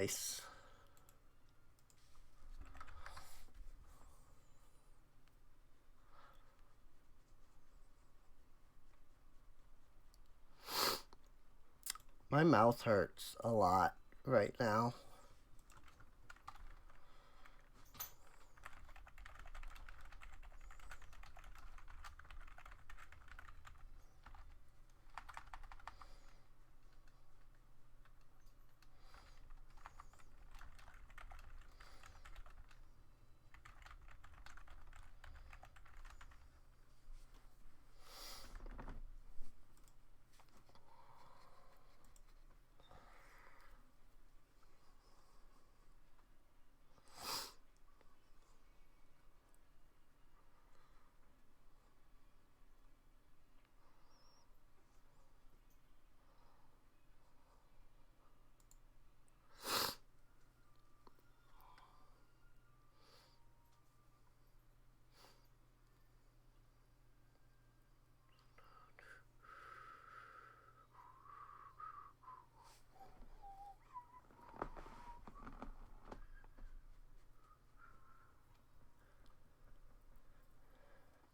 Nice. My mouth hurts a lot right now.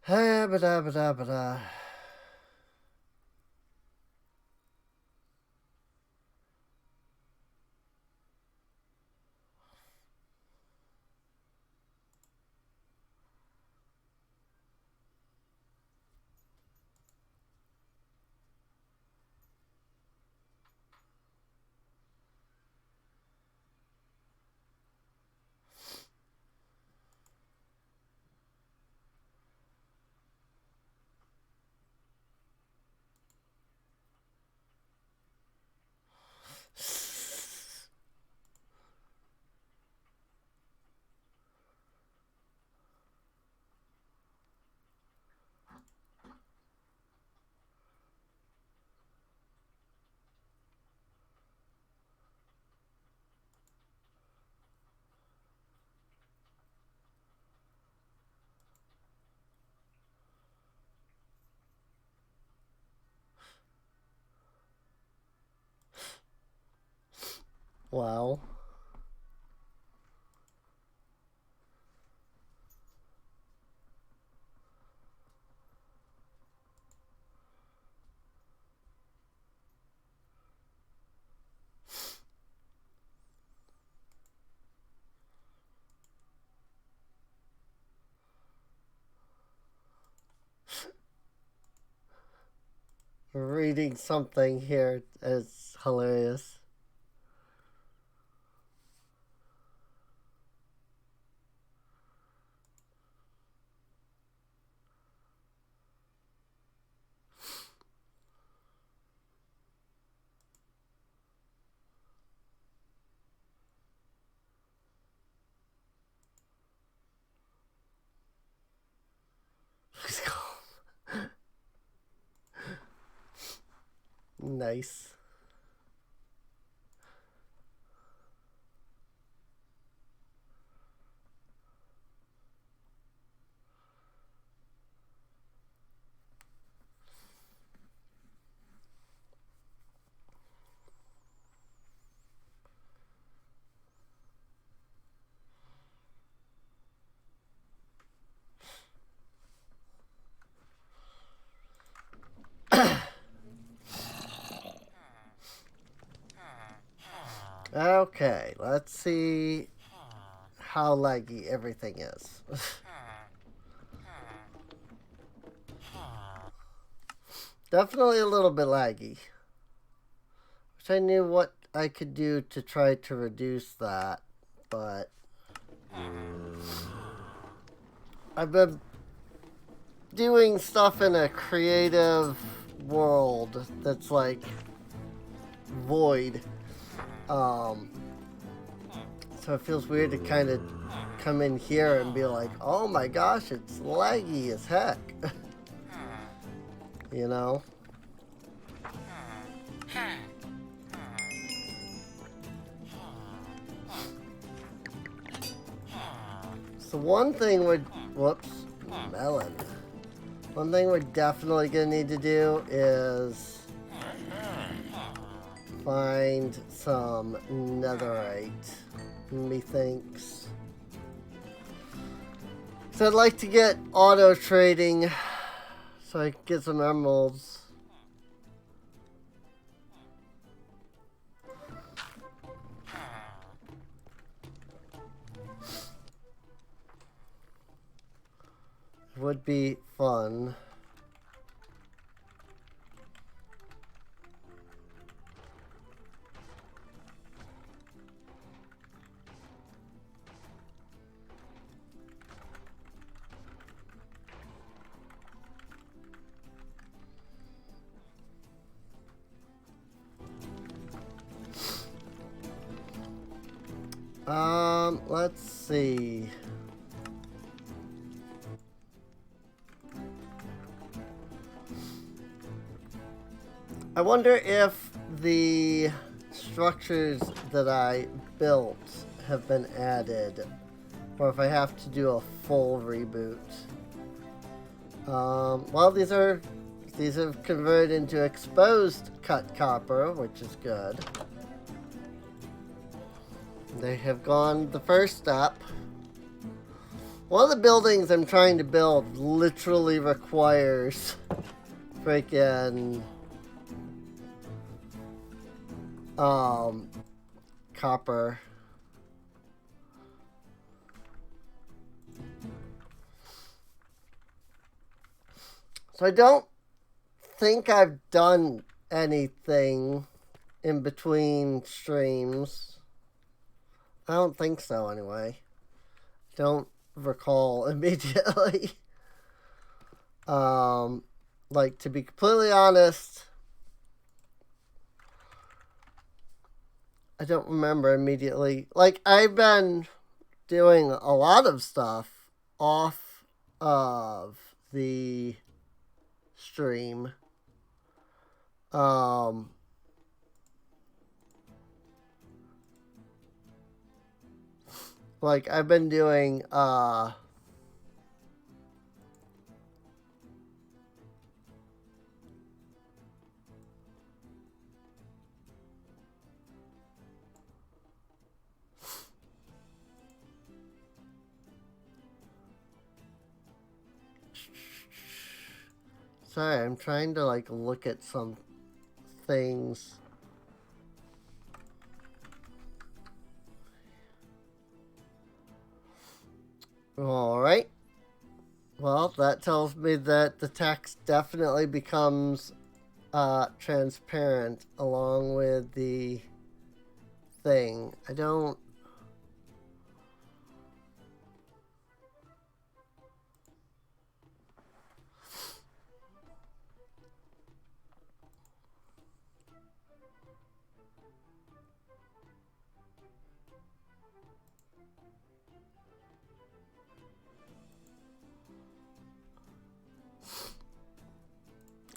Hey, bada bada bada. Wow. Reading something here is hilarious. Nice. Okay, let's see how laggy everything is. Definitely a little bit laggy. Wish I knew what I could do to try to reduce that, but I've been doing stuff in a creative world that's like void. So it feels weird to kind of come in here and be like, oh my gosh, it's laggy as heck. You know? So one thing would, whoops, melon. One thing we're definitely gonna need to do is find some netherite, methinks. So I'd like to get auto trading so I can get some emeralds. Would be fun. Let's see. I wonder if the structures that I built have been added, or if I have to do a full reboot. Well, these have converted into exposed cut copper, which is good. They have gone the first step. One of the buildings I'm trying to build literally requires freaking copper. So I don't think I've done anything in between streams. I don't think so anyway. Don't recall immediately. Like, to be completely honest, I don't remember immediately. Like, I've been doing a lot of stuff off of the stream. Like, I've been doing, sorry, I'm trying to, like, look at some things. Alright. Well, that tells me that the text definitely becomes transparent along with the thing. I don't...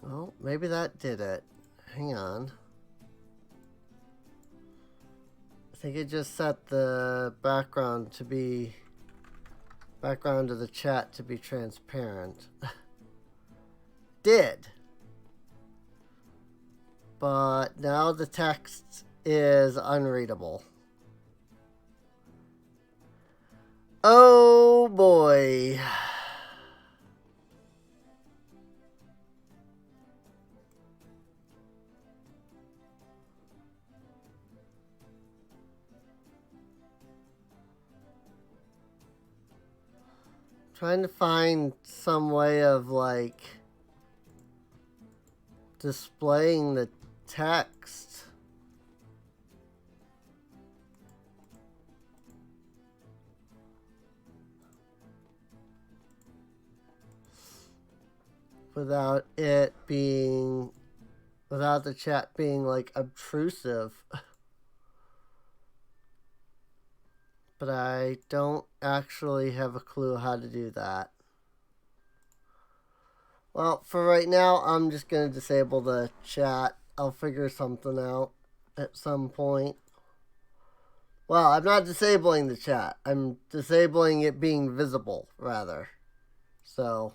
Oh, maybe that did it. Hang on. I think it just set the background of the chat to be transparent. Did. But now the text is unreadable. Oh boy. Trying to find some way of, like, displaying the text. Without the chat being, like, obtrusive. But I don't actually have a clue how to do that. Well, for right now, I'm just going to disable the chat. I'll figure something out at some point. Well, I'm not disabling the chat. I'm disabling it being visible, rather. So...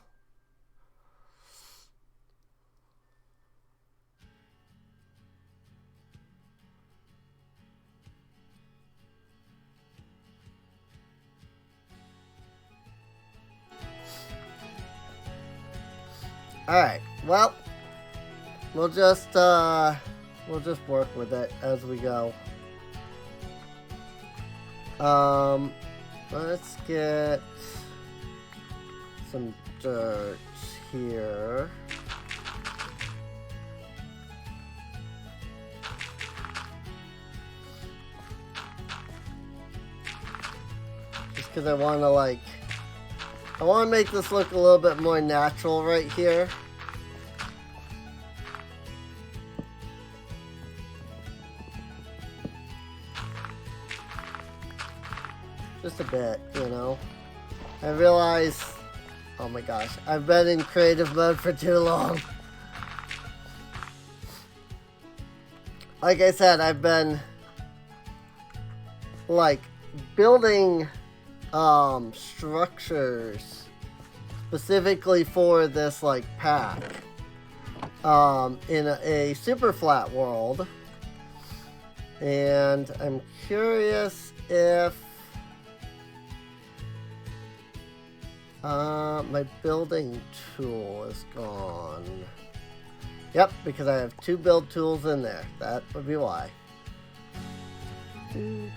Alright, well, we'll just work with it as we go. Let's get some dirt here. Just because I want to make this look a little bit more natural right here. Just a bit, you know. I realize, oh my gosh, I've been in creative mode for too long. Like I said, I've been like building structures specifically for this like pack in a super flat world, and I'm curious if my building tool is gone. Yep, because I have 2 build tools in there. That would be why. I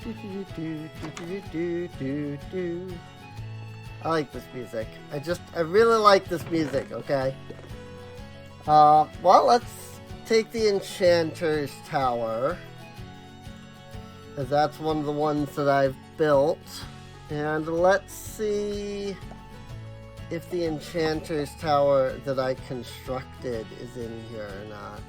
like this music. I really like this music, okay? Well, let's take the Enchanter's Tower, as that's one of the ones that I've built. And let's see if the Enchanter's Tower that I constructed is in here or not.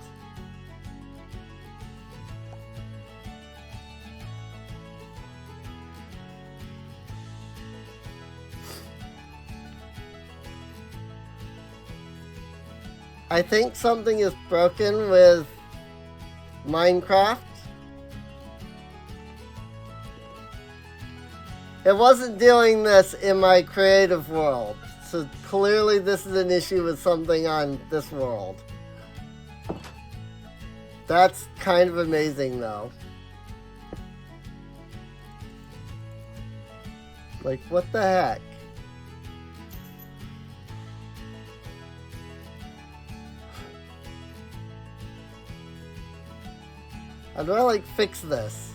I think something is broken with Minecraft. It wasn't doing this in my creative world. So clearly this is an issue with something on this world. That's kind of amazing though. Like, what the heck? How do I like fix this?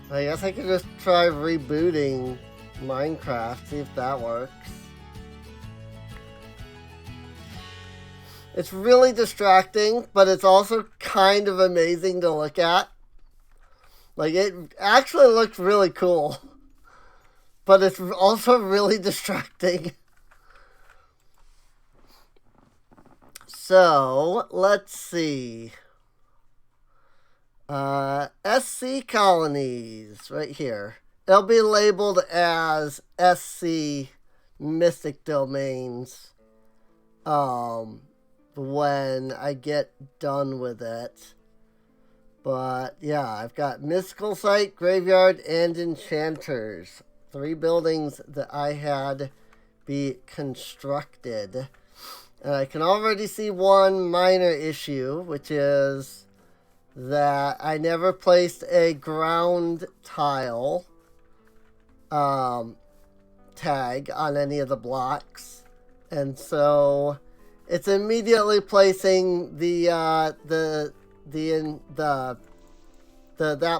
I guess I could just try rebooting Minecraft, see if that works. It's really distracting, but it's also kind of amazing to look at. Like, it actually looks really cool, but it's also really distracting. So, let's see. SC colonies, right here. They'll be labeled as SC Mystic Domains when I get done with it. But yeah, I've got Mystical Site, Graveyard, and Enchanters. 3 buildings that I had be constructed. And I can already see one minor issue, which is that I never placed a ground tile tag on any of the blocks, and so it's immediately placing that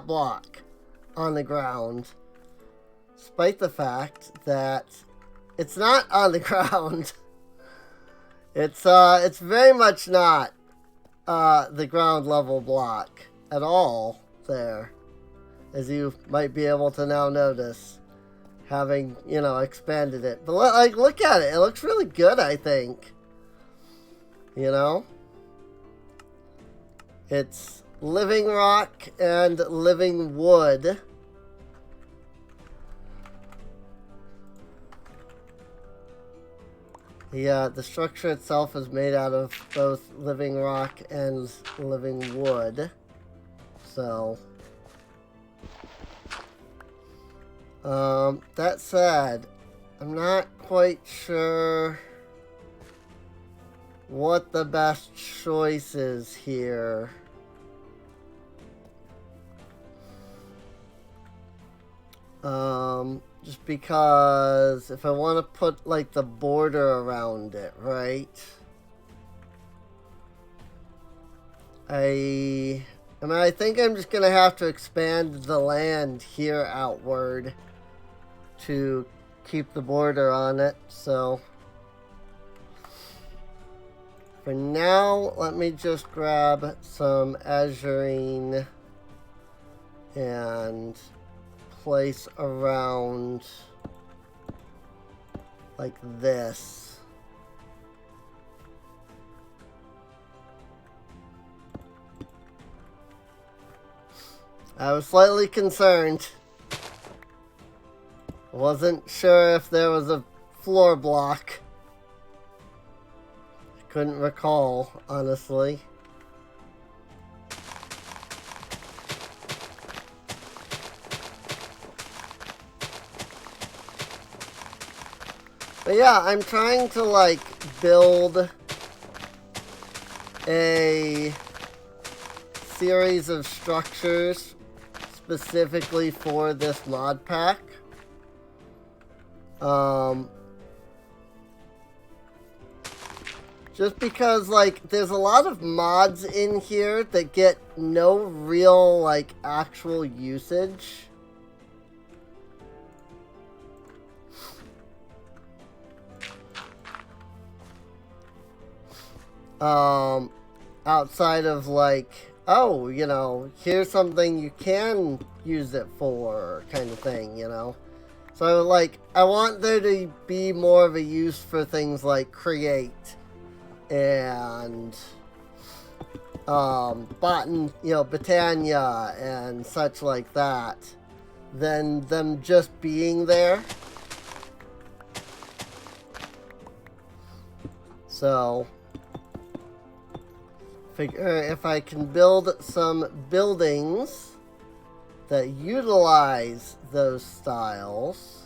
block on the ground, despite the fact that it's not on the ground. It's very much not the ground level block at all there, as you might be able to now notice, having, you know, expanded it. But like, look at it. It looks really good, I think. You know? It's living rock and living wood. The structure itself is made out of both living rock and living wood. So, that said, I'm not quite sure what the best choice is here. Just because if I want to put like the border around it, right? I mean, I think I'm just gonna have to expand the land here outward to keep the border on it. So for now, let me just grab some azurine and place around like this. I was slightly concerned. Wasn't sure if there was a floor block. I couldn't recall, honestly. But yeah, I'm trying to like build a series of structures specifically for this mod pack. Just because like there's a lot of mods in here that get no real like actual usage. Outside of like, oh, you know, here's something you can use it for kind of thing, you know. So like I want there to be more of a use for things like create and Botania and such like that than them just being there. So figure if I can build some buildings that utilize those styles,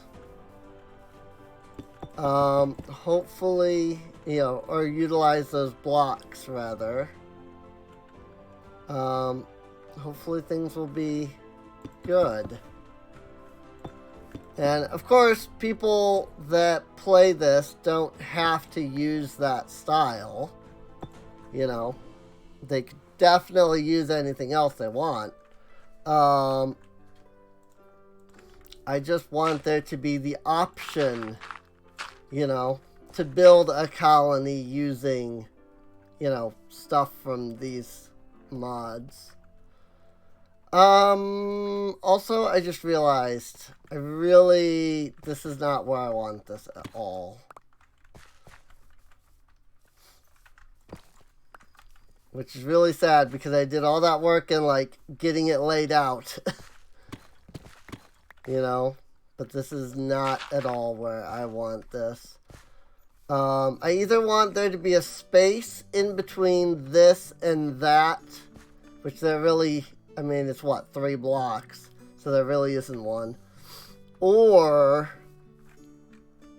hopefully, you know, or utilize those blocks rather, hopefully things will be good. And of course, people that play this don't have to use that style, you know. They could definitely use anything else they want. I just want there to be the option, you know, to build a colony using, you know, stuff from these mods. Also, I just realized, this is not where I want this at all. Which is really sad because I did all that work in like getting it laid out. You know, but this is not at all where I want this. I either want there to be a space in between this and that, which there really, I mean, it's what, 3 blocks, so there really isn't one. Or,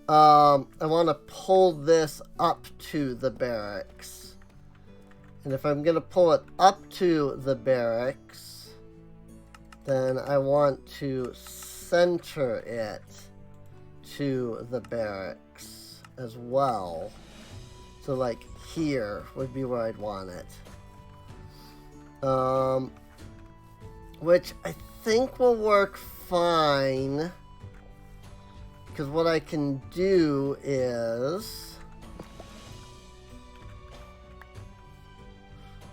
I want to pull this up to the barracks. And if I'm going to pull it up to the barracks, then I want to center it to the barracks as well. So like here would be where I'd want it. Which I think will work fine. Because what I can do is...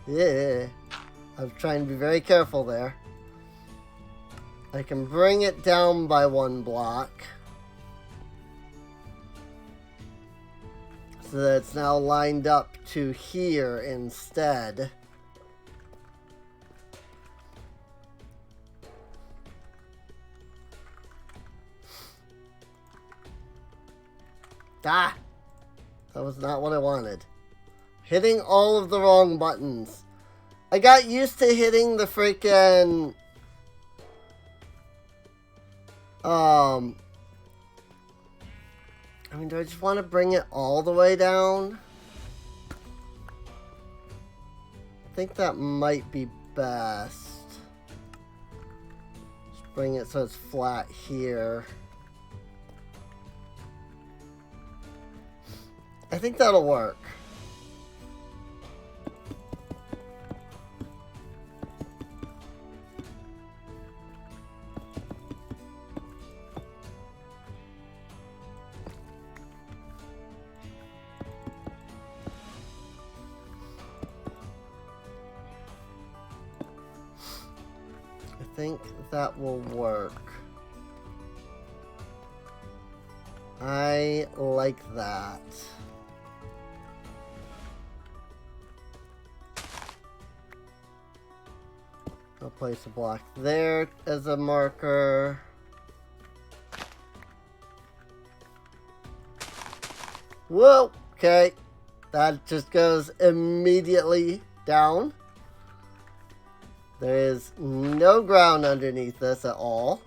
Yeah, I was trying to be very careful there. I can bring it down by 1 block. So that it's now lined up to here instead. Ah! That was not what I wanted. Hitting all of the wrong buttons. I got used to hitting the freaking... I mean, do I just want to bring it all the way down? I think that might be best. Just bring it so it's flat here. I think that'll work. I think that will work. I like that. I'll place a block there as a marker. Whoa! Okay. That just goes immediately down. There is no ground underneath this at all.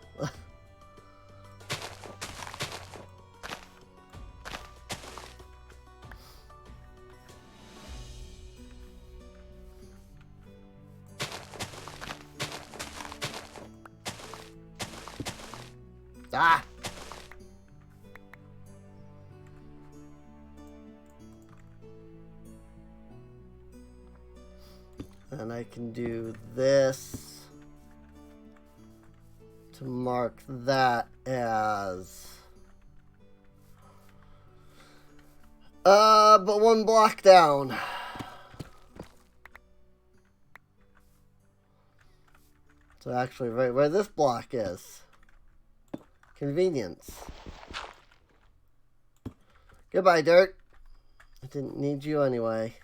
Ah! And I can do this to mark that as but one block down. So actually right where this block is. Convenience. Goodbye, dirt. I didn't need you anyway.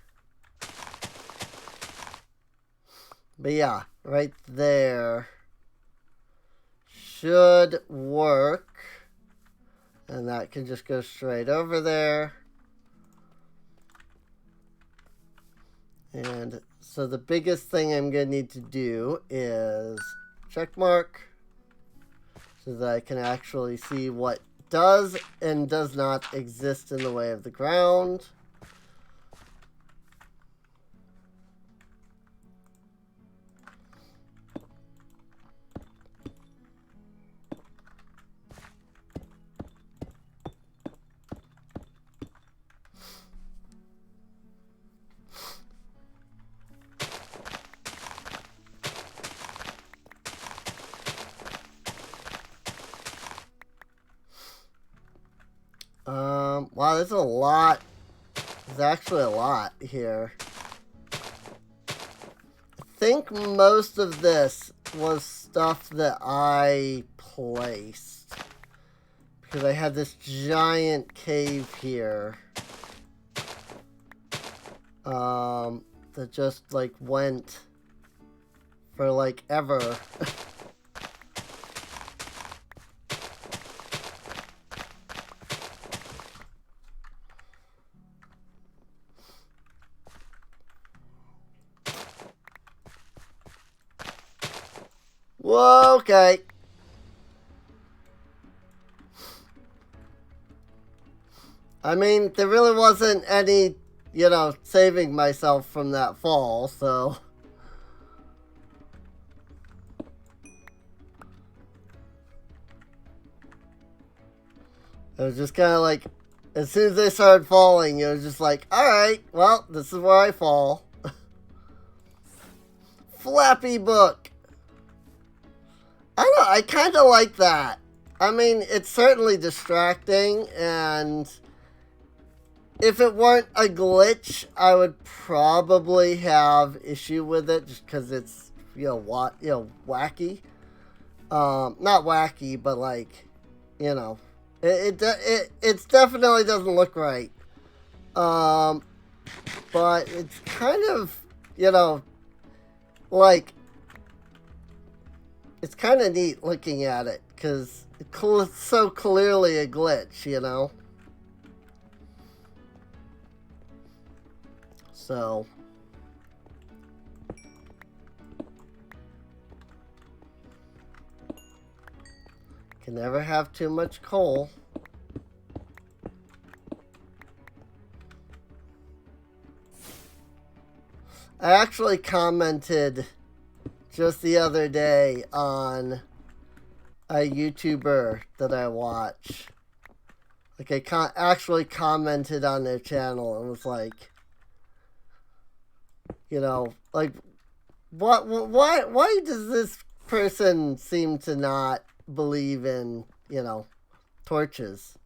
But yeah, right there should work. And that can just go straight over there. And so the biggest thing I'm going to need to do is check mark so that I can actually see what does and does not exist in the way of the ground. Wow, there's a lot. There's actually a lot here. I think most of this was stuff that I placed. Because I had this giant cave here. That just like went for like ever. Whoa, okay. I mean, there really wasn't any, you know, saving myself from that fall, so. It was just kind of like, as soon as they started falling, it was just like, alright, well, this is where I fall. Flappy book. I don't know, I kind of like that. I mean, it's certainly distracting, and if it weren't a glitch, I would probably have issue with it just because it's, wacky. Not wacky, but like, you know, it definitely doesn't look right. But it's kind of, like, it's kind of neat looking at it because it's so clearly a glitch, you know. So can never have too much coal. I actually commented just the other day on a YouTuber that I watch. Like, I actually commented on their channel and was like, you know, like, why does this person seem to not believe in, you know, torches?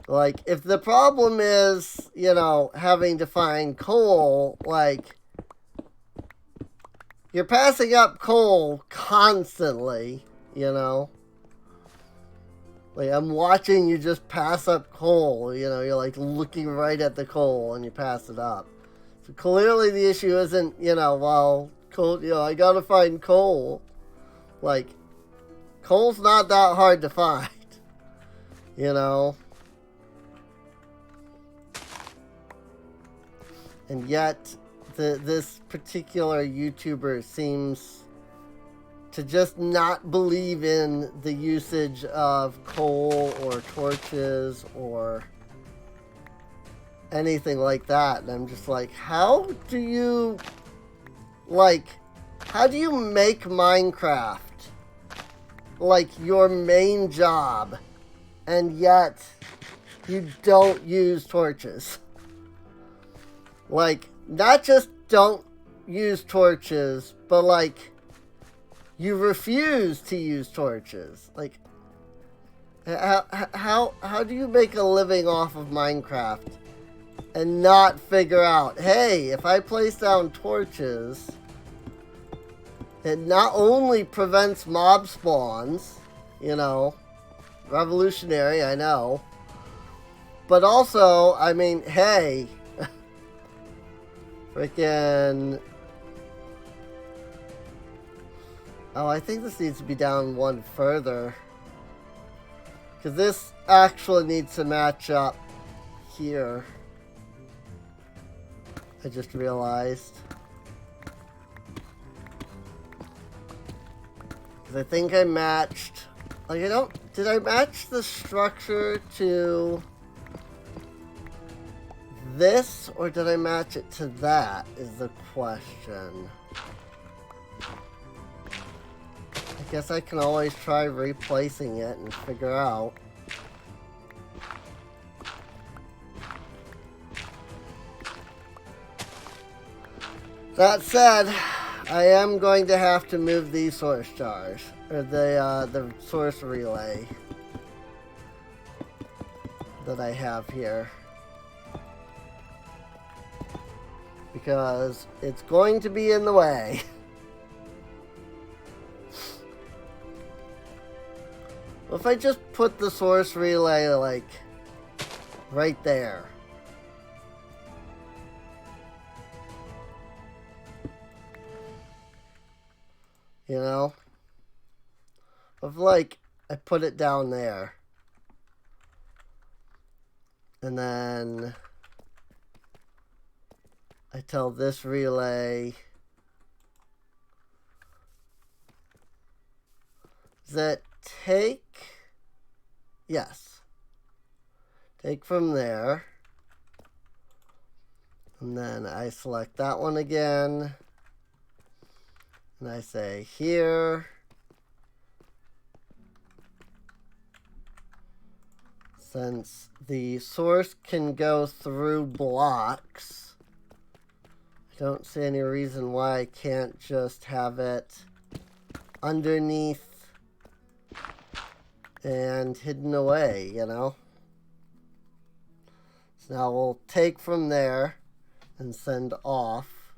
Like, if the problem is, you know, having to find coal, like, you're passing up coal constantly, you know? Like, I'm watching you just pass up coal, you know, you're like looking right at the coal and you pass it up. So clearly the issue isn't, you know, well, coal, you know, I gotta find coal. Like, coal's not that hard to find, you know? And yet, this particular YouTuber seems to just not believe in the usage of coal or torches or anything like that. And I'm just like, how do you make Minecraft like your main job and yet you don't use torches? Like, not just don't use torches, but like, you refuse to use torches. Like, how do you make a living off of Minecraft and not figure out, hey, if I place down torches, it not only prevents mob spawns, you know, revolutionary, I know, but also, I mean, hey, freaking... Oh, I think this needs to be down one further. Because this actually needs to match up here. I just realized. Because I think I matched... Like, I don't... Did I match the structure to this? Or did I match it to that, is the question. I guess I can always try replacing it and figure out. That said, I am going to have to move these source jars, or the source relay that I have here, because it's going to be in the way. If I just put the source relay, like, right there. You know? If, like, I put it down there. And then I tell this relay that take, yes, take from there, and then I select that one again, and I say here, since the source can go through blocks, I don't see any reason why I can't just have it underneath and hidden away, you know? So now we'll take from there and send off.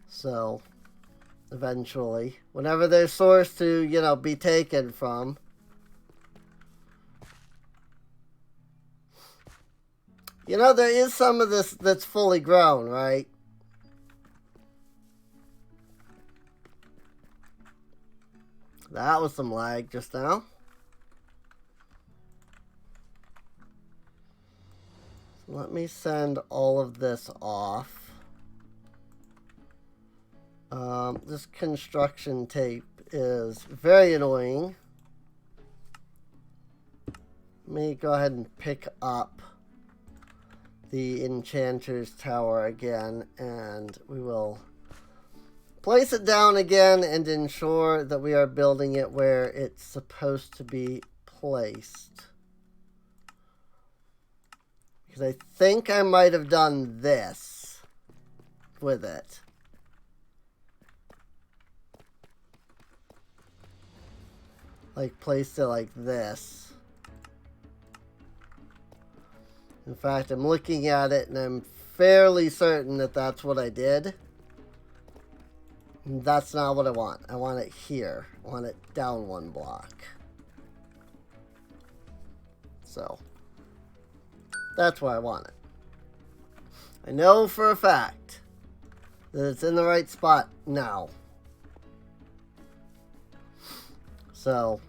So eventually, whenever there's source to, you know, be taken from, you know, there is some of this that's fully grown, right? That was some lag just now. So let me send all of this off. This construction tape is very annoying. Let me go ahead and pick up the Enchanter's Tower again, and we will place it down again and ensure that we are building it where it's supposed to be placed. Because I think I might have done this with it. Like, placed it like this. In fact, I'm looking at it and I'm fairly certain that that's what I did. That's not what I want. I want it here. I want it down one block. So, that's where I want it. I know for a fact that it's in the right spot now. So,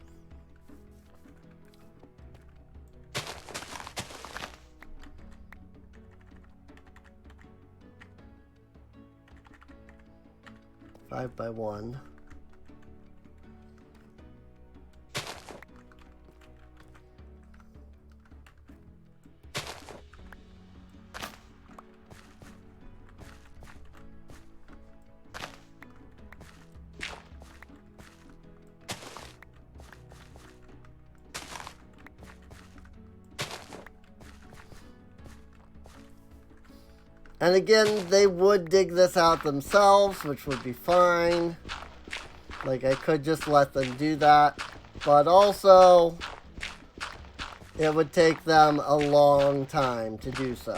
five by one. And again, they would dig this out themselves, which would be fine. Like, I could just let them do that. But also, it would take them a long time to do so.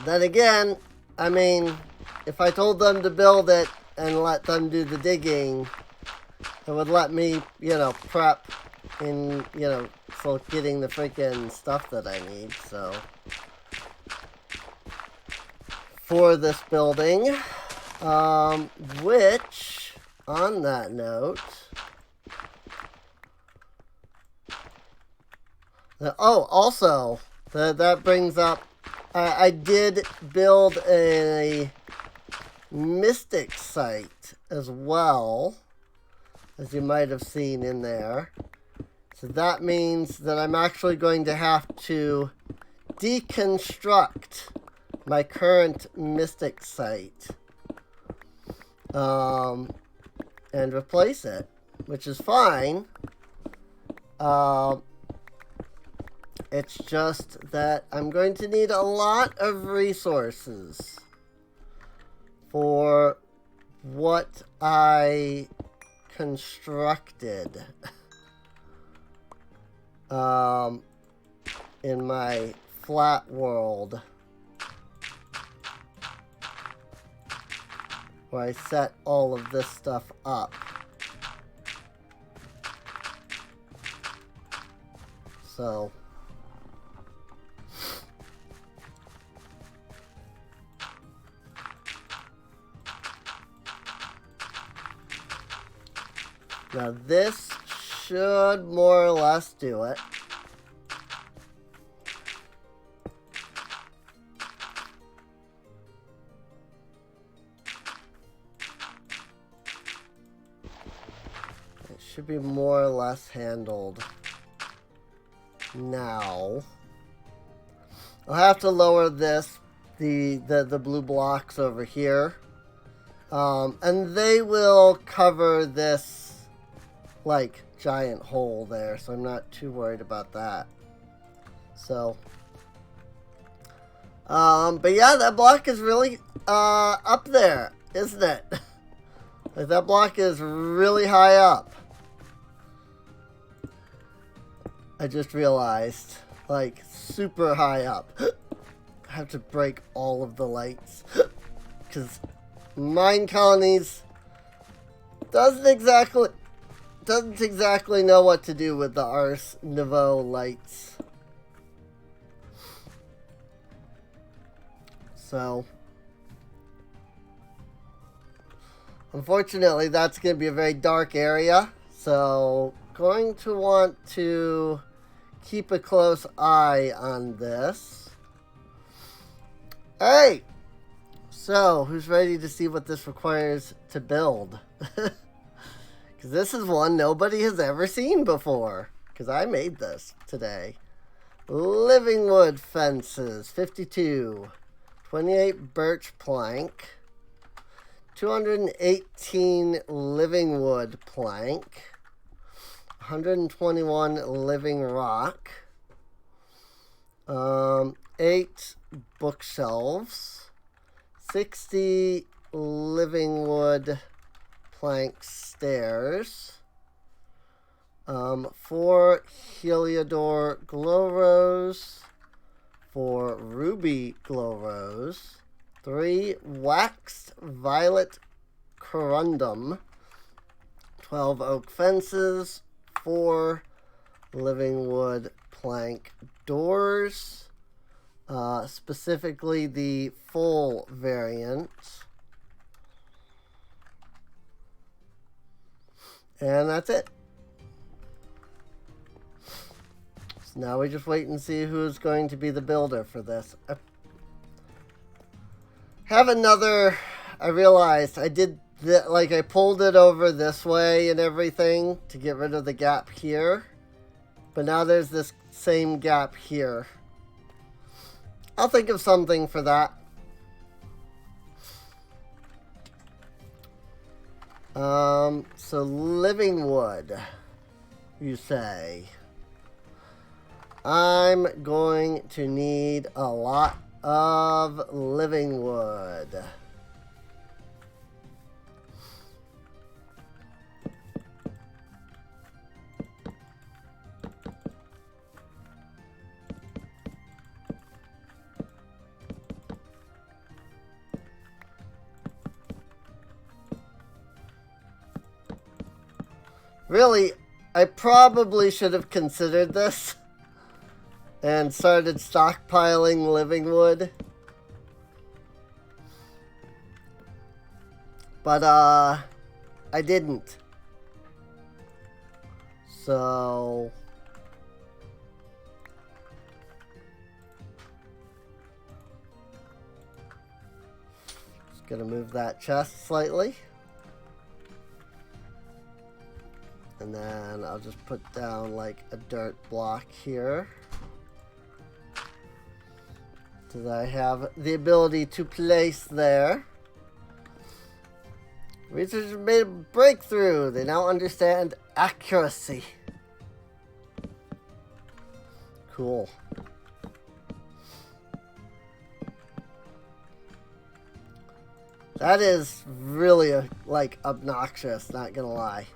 Then again, I mean, if I told them to build it and let them do the digging, it would let me, prep in, for getting the freaking stuff that I need, so. For this building, which, on that note, also, that brings up, I did build a mystic site as well, as you might have seen in there. So that means that I'm actually going to have to deconstruct my current mystic site and replace it, which is fine. It's just that I'm going to need a lot of resources for what I constructed in my flat world, where I set all of this stuff up. So, now this should more or less do it. It should be more or less handled now. I'll have to lower this, the blue blocks over here. And they will cover this like giant hole there, so I'm not too worried about that. So but yeah, that block is really up there, isn't it? Like, that block is really high up. I just realized, like, super high up. I have to break all of the lights because Mine Colonies doesn't exactly know what to do with the Ars Nouveau lights. So, unfortunately, that's going to be a very dark area. So, going to want to keep a close eye on this. Alright, so who's ready to see what this requires to build? Because this is one nobody has ever seen before. Because I made this today. Living wood fences, 52. 28 birch plank, 218 living wood plank, 121 living rock, 8 bookshelves, 60 living wood plank stairs, 4 Heliodor glow rose, 4 ruby glow rose, 3 waxed violet corundum, 12 oak fences, 4 living wood plank doors, specifically the full variant. And that's it. So now we just wait and see who's going to be the builder for this. I realized I did like I pulled it over this way and everything to get rid of the gap here. But now there's this same gap here. I'll think of something for that. So living wood, you say. I'm going to need a lot of living wood. Really, I probably should have considered this and started stockpiling living wood. But, I didn't. So... just gonna move that chest slightly. And then I'll just put down like a dirt block here. So that I have the ability to place there. Researchers made a breakthrough. They now understand accuracy. Cool. That is really like obnoxious, not gonna lie.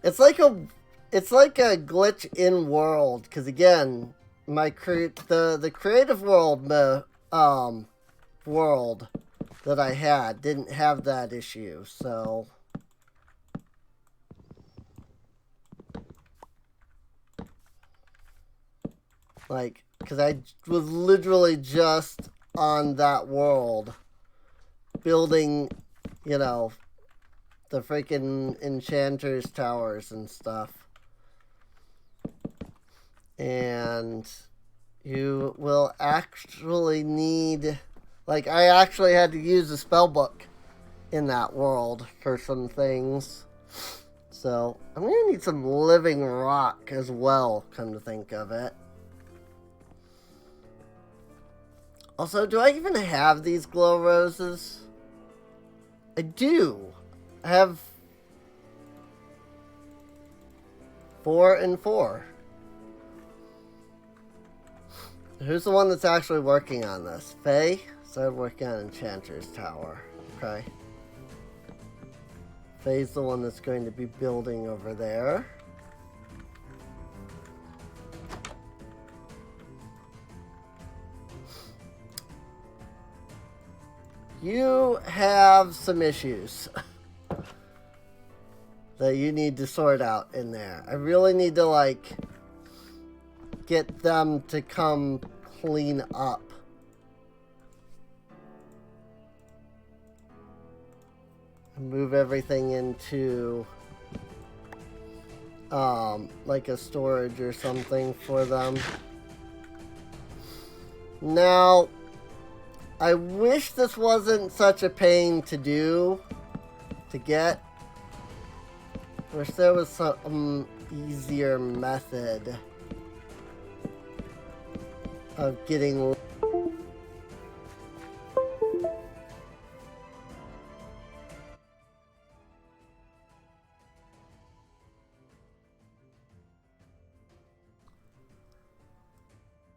It's like a glitch in world, because again, the creative world world that I had didn't have that issue, so like, because I was literally just on that world building, you know, the freaking enchanters towers and stuff. And you will actually need, like, I actually had to use a spell book in that world for some things. So I'm gonna need some living rock as well, come to think of it. Also, do I even have these glow roses? I do. I have 4 and 4. Who's the one that's actually working on this? Faye? Started working on Enchanter's Tower. Okay. Faye's the one that's going to be building over there. You have some issues that you need to sort out in there. I really need to, like, get them to come clean up. Move everything into, like a storage or something for them. Now, I wish this wasn't such a pain to do, to get. Wish there was some easier method. of getting...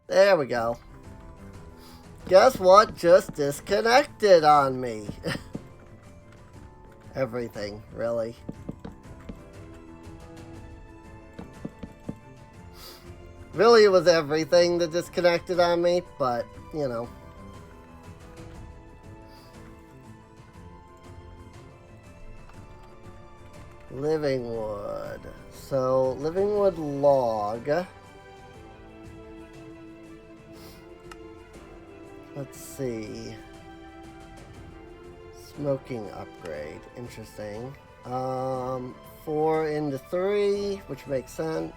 There we go. Guess what just disconnected on me? Everything, really. Really, it was everything that disconnected on me, but, you know. Living wood. So, living wood log. Let's see. Smoking upgrade. Interesting. 4 into 3, which makes sense.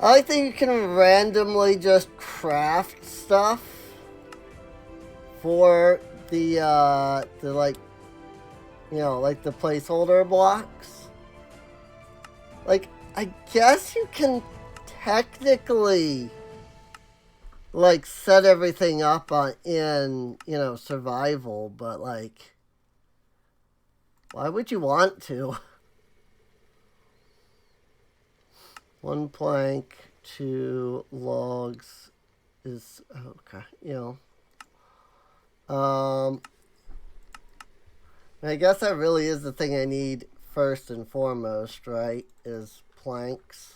I think you can randomly just craft stuff for the like, you know, like the placeholder blocks. Like, I guess you can technically like set everything up on in, you know, survival, but like, why would you want to? 1 plank, 2 logs is okay, you know. I guess that really is the thing I need first and foremost, right? Is planks.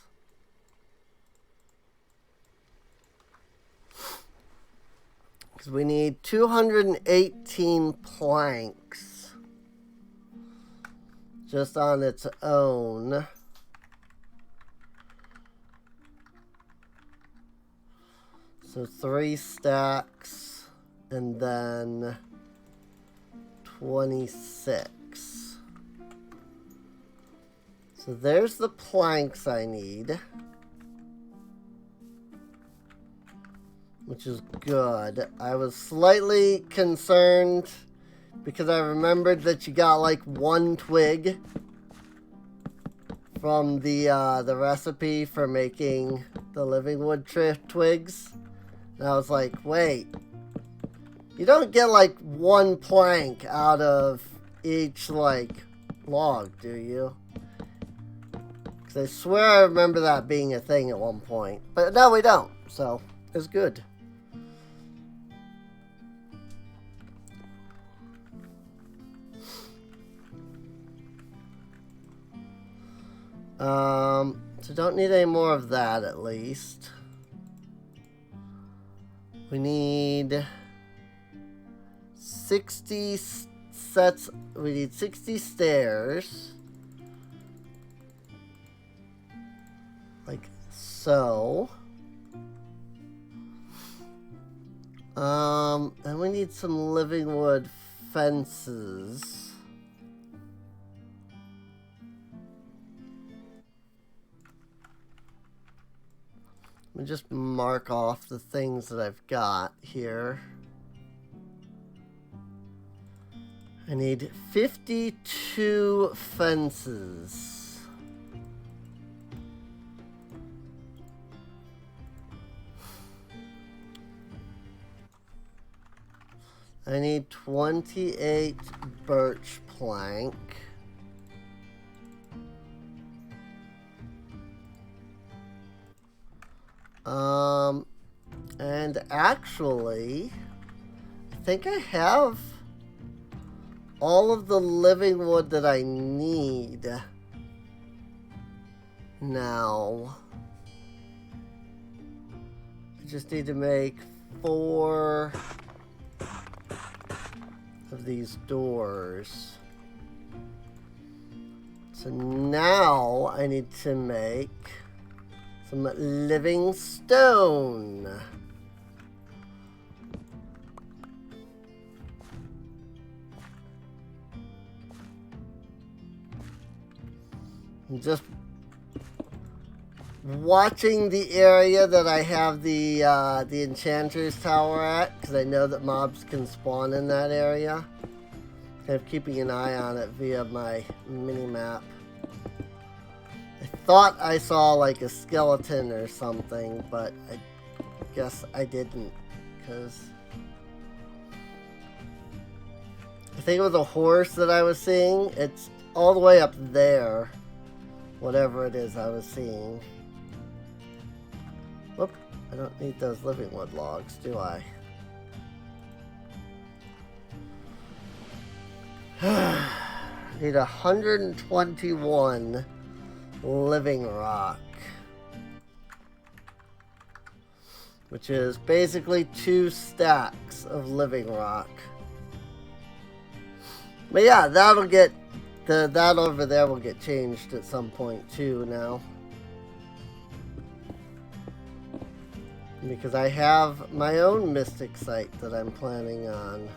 Because we need 218 planks just on its own. So 3 stacks and then 26. So there's the planks I need, which is good. I was slightly concerned because I remembered that you got like 1 twig from the recipe for making the living wood twigs. And I was like, wait, you don't get like 1 plank out of each like log, do you? Because I swear I remember that being a thing at one point. But no, we don't. So it's good. So don't need any more of that at least. We need 60 sets. We need 60 stairs. Like so. And we need some living wood fences. Let me just mark off the things that I've got here. I need 52 fences. I need 28 birch plank. And actually, I think I have all of the living wood that I need now. I just need to make 4 of these doors. So now I need to make some living stone. I'm just watching the area that I have the Enchanter's Tower at, because I know that mobs can spawn in that area. Kind of keeping an eye on it via my mini-map. I thought I saw like a skeleton or something, but I guess I didn't, because I think it was a horse that I was seeing. It's all the way up there, whatever it is I was seeing. Whoop, I don't need those living wood logs, do I? Need 121 living rock, which is basically 2 stacks of living rock. But yeah, that'll get that over there will get changed at some point too now, because I have my own mystic site that I'm planning on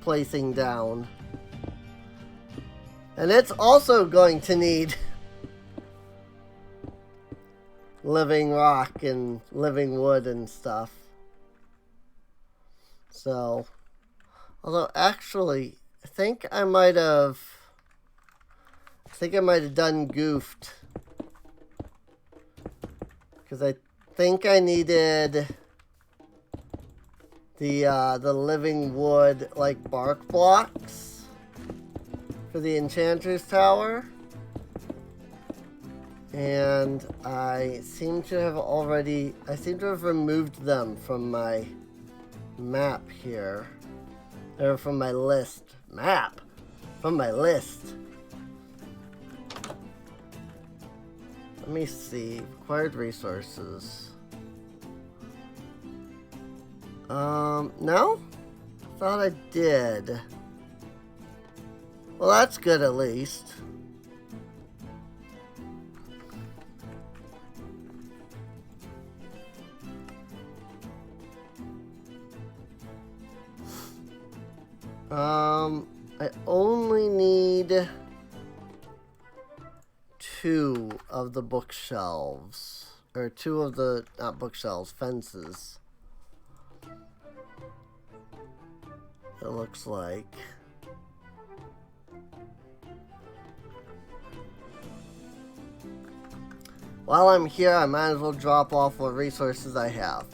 placing down, and it's also going to need living rock and living wood and stuff. So, although actually I think I might have done goofed, because I think I needed the living wood, like, bark blocks for the Enchanter's Tower. And I seem to have removed them from my map here. Or from my list. From my list. Let me see. Required resources. No? Thought I did. Well, that's good at least. I only need 2 of the bookshelves. Or 2 of the, not bookshelves, fences. It looks like. While I'm here, I might as well drop off what resources I have.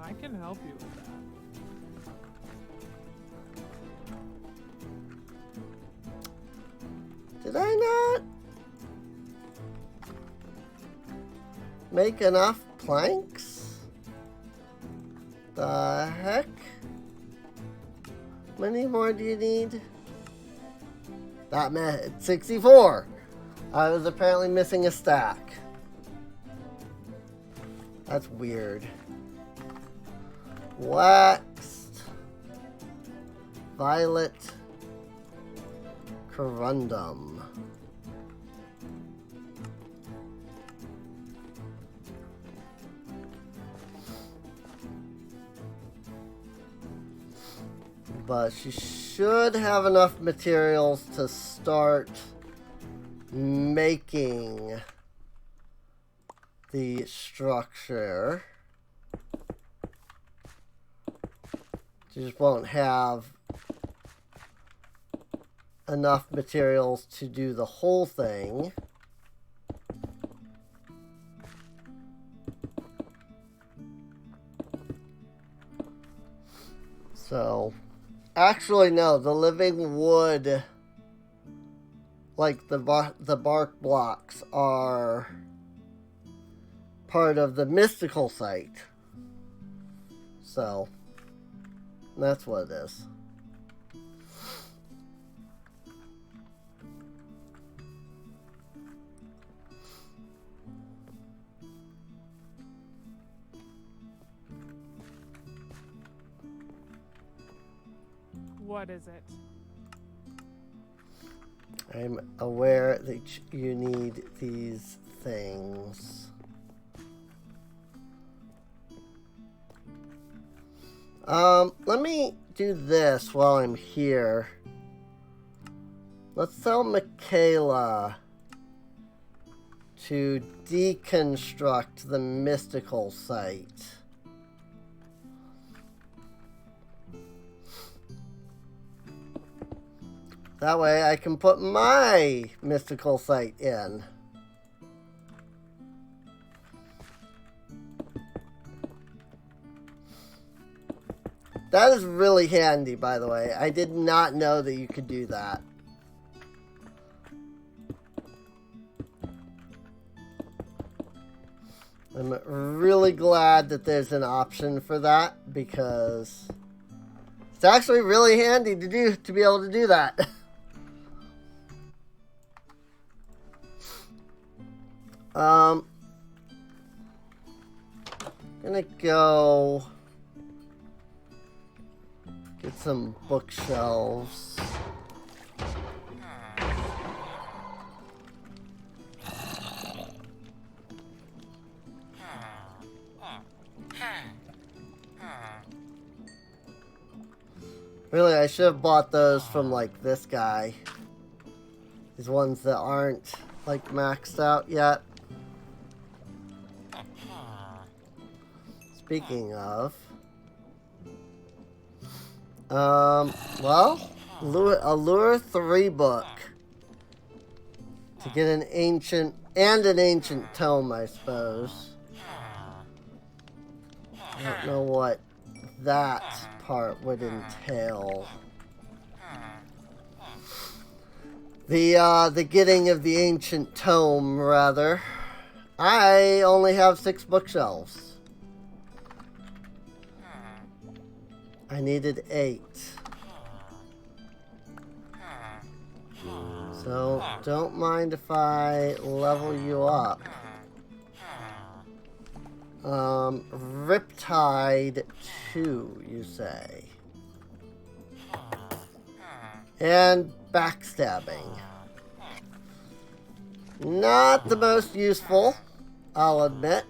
I can help you with that. Did I not make enough planks? The heck? How many more do you need? That meant 64. I was apparently missing a stack. That's weird. Waxed violet corundum. But she should have enough materials to start making the structure. She just won't have enough materials to do the whole thing. So, actually no, the living wood, like the bark blocks, are part of the mystical site. So, that's what it is. What is it? I'm aware that you need these things. Let me do this while I'm here. Let's tell Michaela to deconstruct the mystical site. That way I can put my mystical site in. That is really handy, by the way. I did not know that you could do that. I'm really glad that there's an option for that, because it's actually really handy to be able to do that. Gonna go get some bookshelves. Really, I should have bought those from, like, this guy. These ones that aren't, like, maxed out yet. Speaking of... well, a Lure 3 book. To get an ancient tome, I suppose. I don't know what that part would entail. The getting of the ancient tome, rather. I only have 6 bookshelves. I needed 8. So, don't mind if I level you up. Riptide 2, you say. And backstabbing. Not the most useful, I'll admit.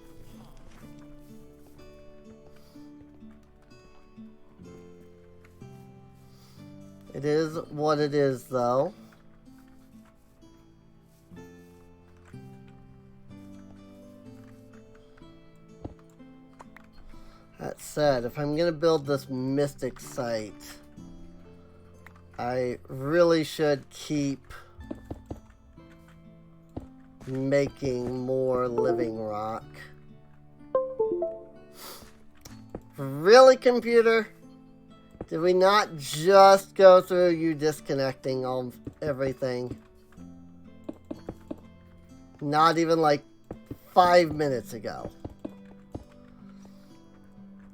It is what it is, though. That said, if I'm going to build this mystic site, I really should keep making more living rock. Really, computer? Did we not just go through you disconnecting everything? Not even like 5 minutes ago.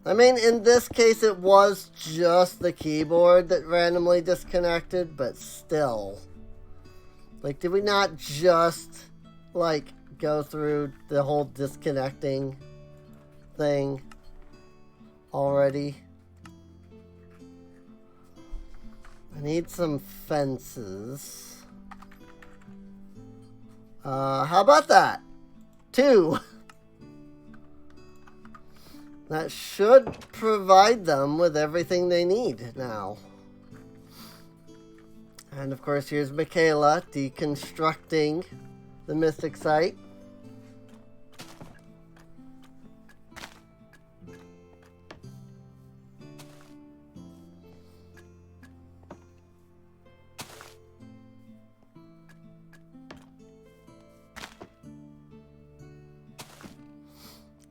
I mean, in this case, it was just the keyboard that randomly disconnected, but still. Like, did we not just, like, go through the whole disconnecting thing already? I need some fences. How about that? 2. That should provide them with everything they need now. And of course, here's Michaela deconstructing the mystic site.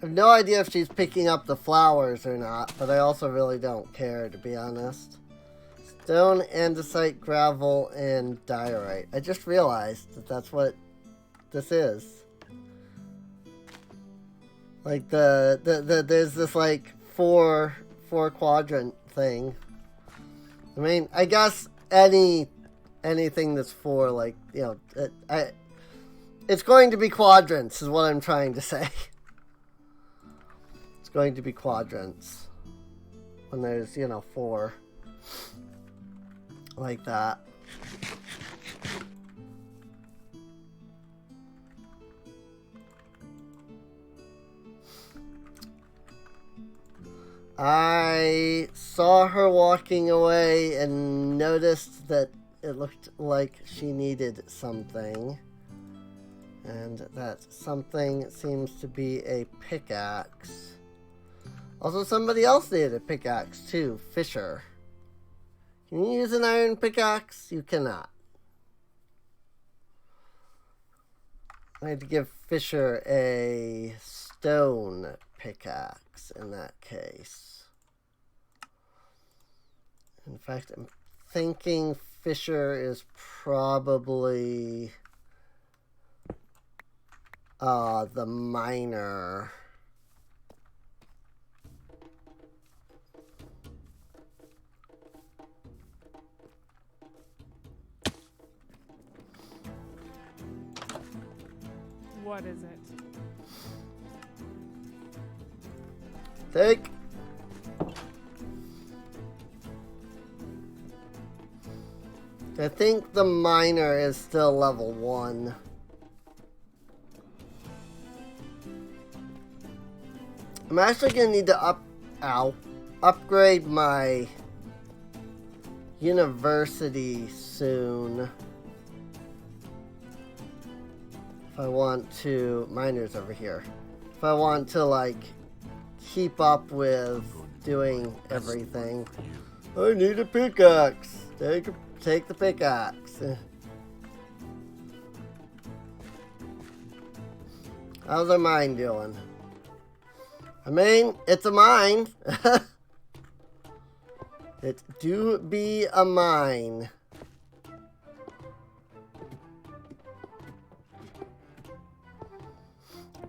I have no idea if she's picking up the flowers or not, but I also really don't care, to be honest. Stone, andesite, gravel, and diorite. I just realized that that's what this is. Like there's this like four quadrant thing. I mean, I guess anything that's 4, like, you know, it's going to be quadrants, is what I'm trying to say. It's going to be quadrants when there's, you know, 4 like that. I saw her walking away and noticed that it looked like she needed something. And that something seems to be a pickaxe. Also, somebody else needed a pickaxe too. Fisher. Can you use an iron pickaxe? You cannot. I had to give Fisher a stone pickaxe in that case. In fact, I'm thinking Fisher is probably the miner. What is it? Take. I think the miner is still level 1. I'm actually gonna need to upgrade my university soon. If I want to, miners over here. If I want to like keep up with doing everything. I need a pickaxe. Take the pickaxe. How's our mine doing? I mean, it's a mine. It do be a mine.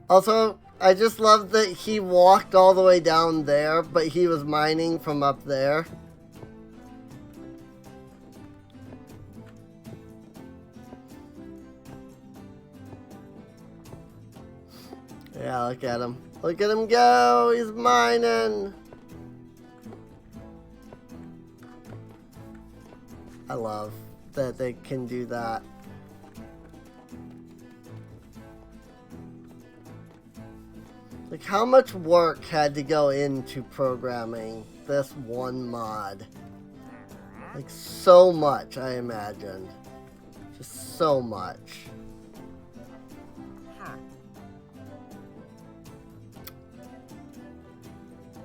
Also, I just love that he walked all the way down there, but he was mining from up there. Yeah, look at him. Look at him go! He's mining! I love that they can do that. Like, how much work had to go into programming this one mod? Like, so much, I imagine. Just so much.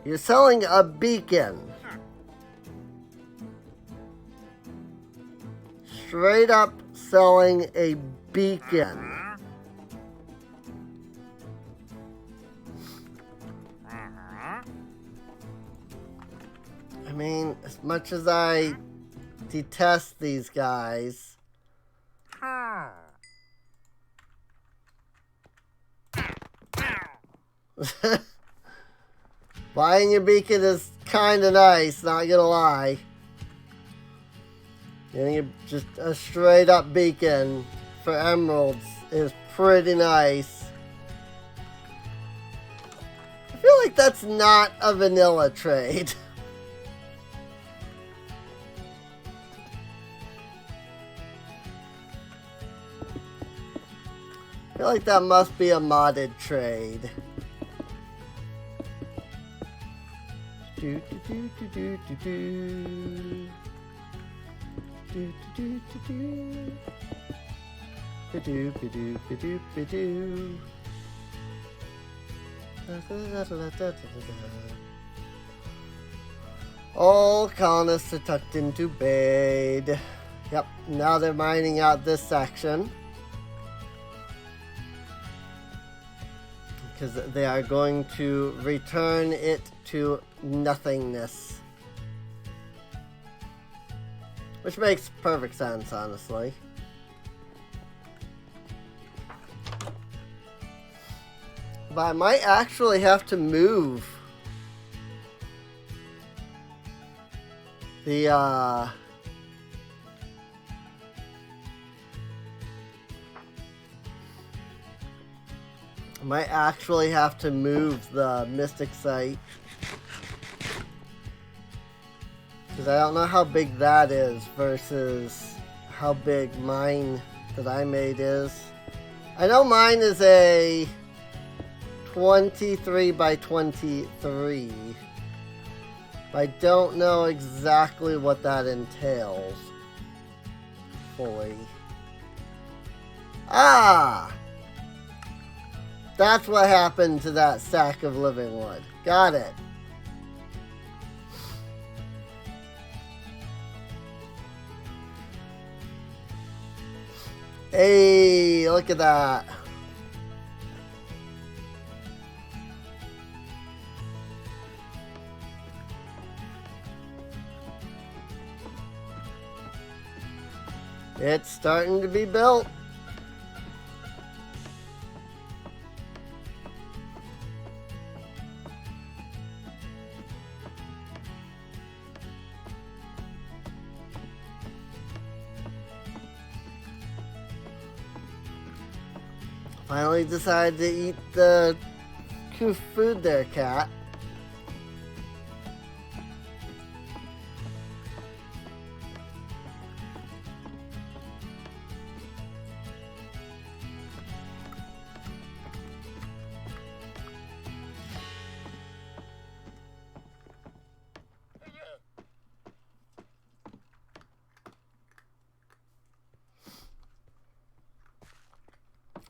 You're selling a beacon. Straight up selling a beacon. I mean, as much as I detest these guys. Buying your beacon is kinda nice, not gonna lie. Getting just a straight up beacon for emeralds is pretty nice. I feel like that's not a vanilla trade. I feel like that must be a modded trade. Do do do do do do do. Do do do do do. Do do do do do do. All colonists are tucked into bed. Yep, now they're mining out this section. Because they are going to return it to nothingness. Which makes perfect sense, honestly. But I might actually have to move the, I might actually have to move the Mystic Site. Because I don't know how big that is versus how big mine that I made is. I know mine is a 23 by 23. But I don't know exactly what that entails fully. Ah! That's what happened to that sack of living wood. Got it. Hey, look at that. It's starting to be built. Finally decided to eat the food there, cat.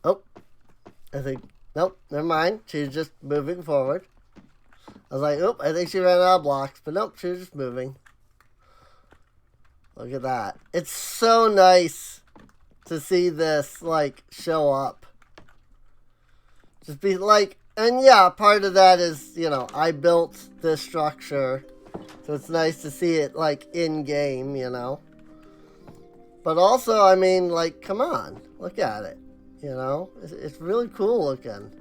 Oh, I think, nope, never mind. She's just moving forward. I was like, oop, I think she ran out of blocks, but nope, she was just moving. Look at that. It's so nice to see this, like, show up. Just be like, and yeah, part of that is, you know, I built this structure, so it's nice to see it, like, in-game, you know. But also, I mean, like, come on, look at it, you know. It's really cool looking.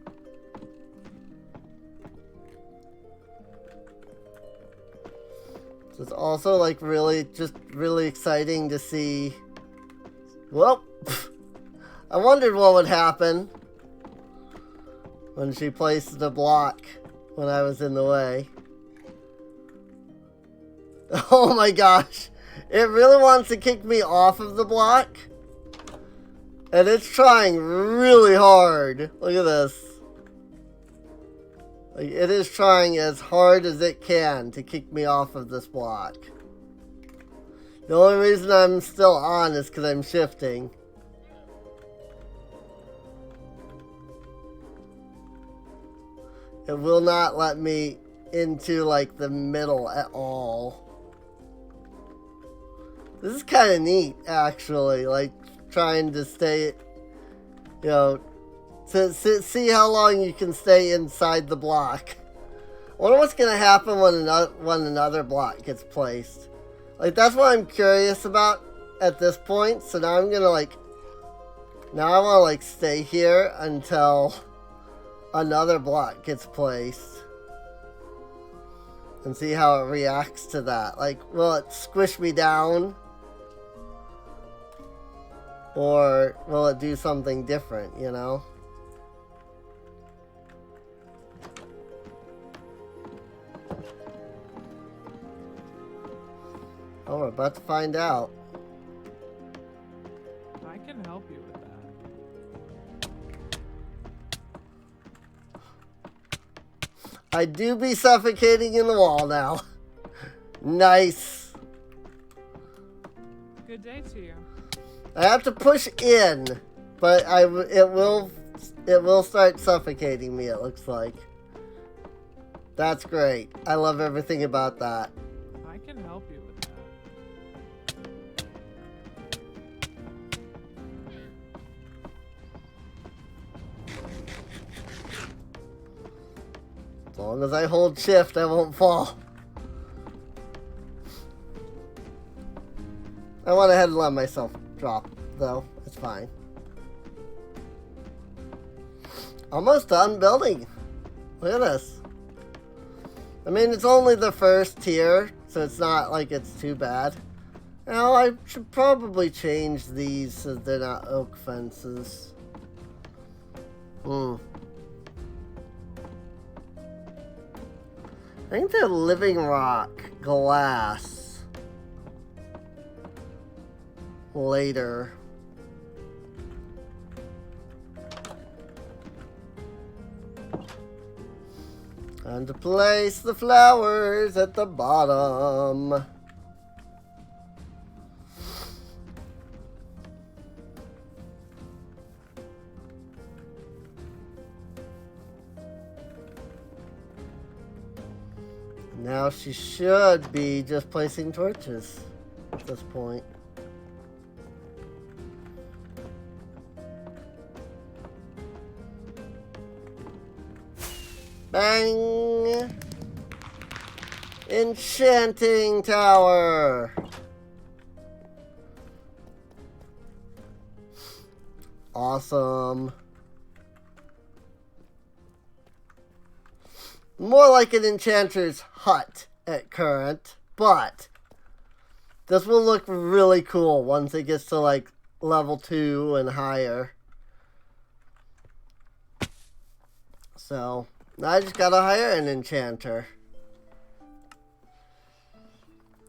So it's also, like, really, just really exciting to see. Well, I wondered what would happen when she placed the block when I was in the way. Oh my gosh. It really wants to kick me off of the block. And it's trying really hard. Look at this. Like, it is trying as hard as it can to kick me off of this block. The only reason I'm still on is because I'm shifting. It will not let me into, like, the middle at all. This is kind of neat, actually. Like, trying to stay, you know, to see how long you can stay inside the block. I wonder what's going to happen when another block gets placed. Like, that's what I'm curious about at this point. So now I'm going to, like, now I want to, like, stay here until another block gets placed. And see how it reacts to that. Like, will it squish me down? Or will it do something different, you know? Oh, we're about to find out. I can help you with that. I do be suffocating in the wall now. Nice. Good day to you. I have to push in, but it will start suffocating me, it looks like. That's great. I love everything about that. I can help you with that. As long as I hold shift, I won't fall. I went ahead and let myself drop, though. It's fine. Almost done building. Look at this. I mean, it's only the first tier, so it's not like it's too bad. Now, I should probably change these so they're not oak fences. I think they're living rock glass. Later. And to place the flowers at the bottom. Now she should be just placing torches at this point. Bang! Enchanting tower! Awesome. More like an enchanter's hut at current, but this will look really cool once it gets to like level 2 and higher. So, I just gotta hire an enchanter.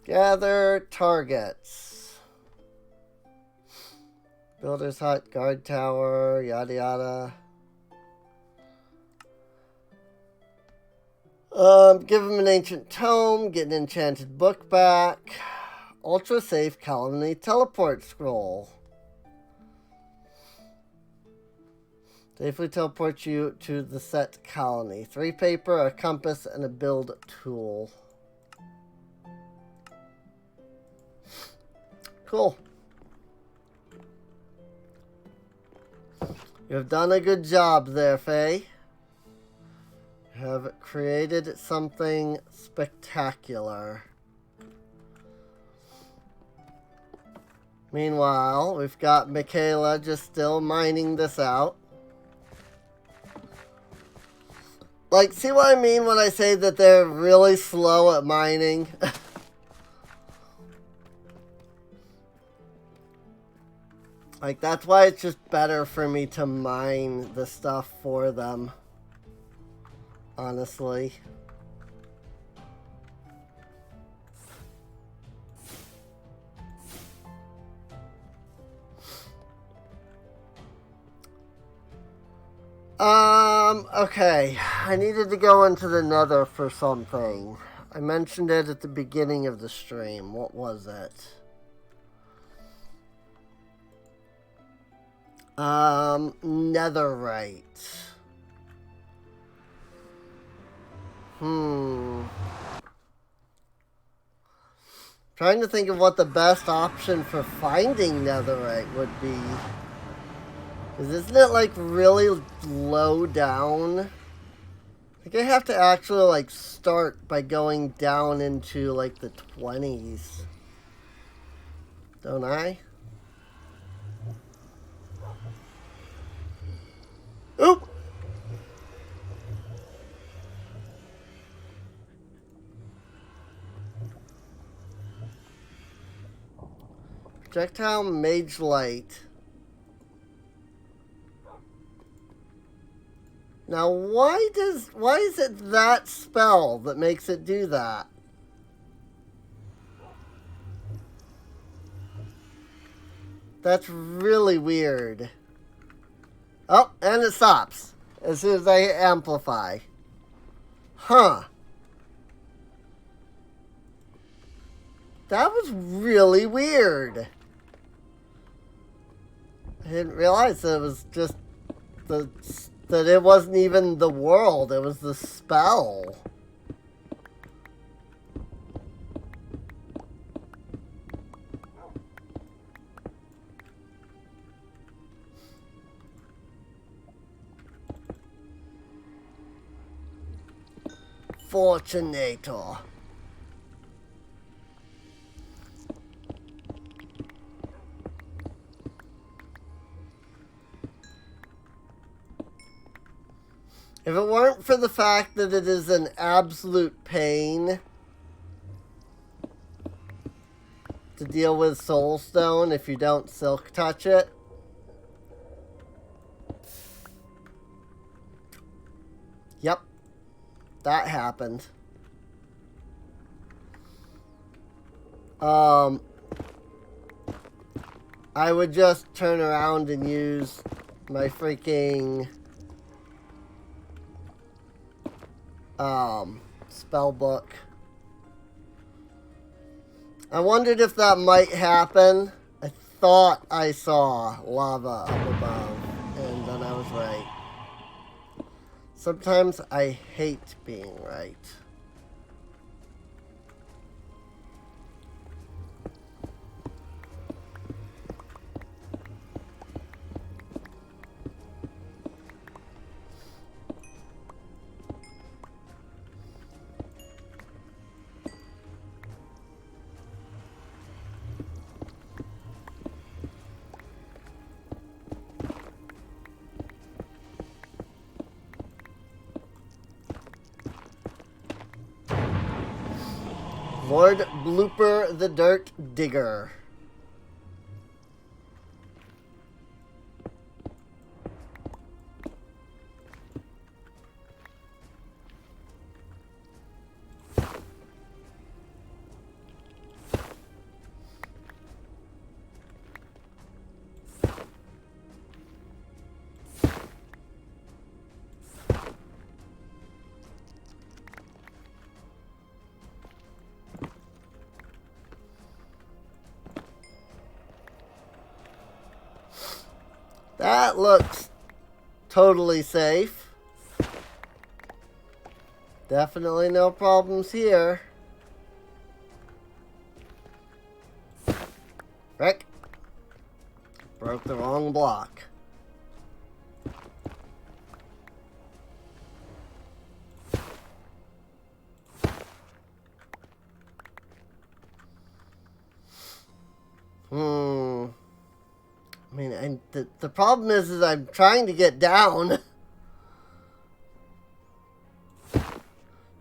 Gather targets. Builder's hut, guard tower, yada yada. Give him an ancient tome, get an enchanted book back. Ultra safe colony teleport scroll. Safely teleports you to the set colony. 3 paper, a compass, and a build tool. Cool. You have done a good job there, Faye. You have created something spectacular. Meanwhile, we've got Michaela just still mining this out. Like, see what I mean when I say that they're really slow at mining? Like, that's why it's just better for me to mine the stuff for them. Honestly. Okay. I needed to go into the Nether for something. I mentioned it at the beginning of the stream. What was it? Netherite. Trying to think of what the best option for finding netherite would be. Because isn't it like really low down? I think I have to actually like start by going down into like the 20s. Don't I? Oop! Projectile Mage Light. Now, why is it that spell that makes it do that? That's really weird. Oh, and it stops as soon as I amplify. Huh. That was really weird. I didn't realize that it was just that it wasn't even the world, it was the spell. Fortunator. If it weren't for the fact that it is an absolute pain to deal with Soulstone if you don't silk touch it. Yep. That happened. I would just turn around and use my freaking spell book. I wondered if that might happen. I thought I saw lava up above, and then I was right. Sometimes I hate being right. Lord Blooper the Dirt Digger. That looks totally safe. Definitely no problems here. Frick. Broke the wrong block. I mean, and the problem is I'm trying to get down.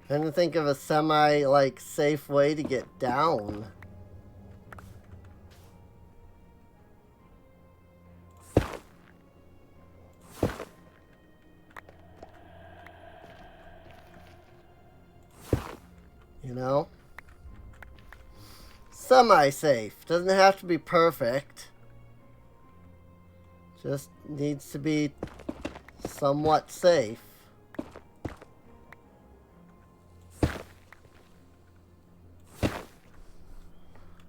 Trying to think of a semi, like, safe way to get down. You know? Semi-safe. Doesn't have to be perfect. Just needs to be somewhat safe.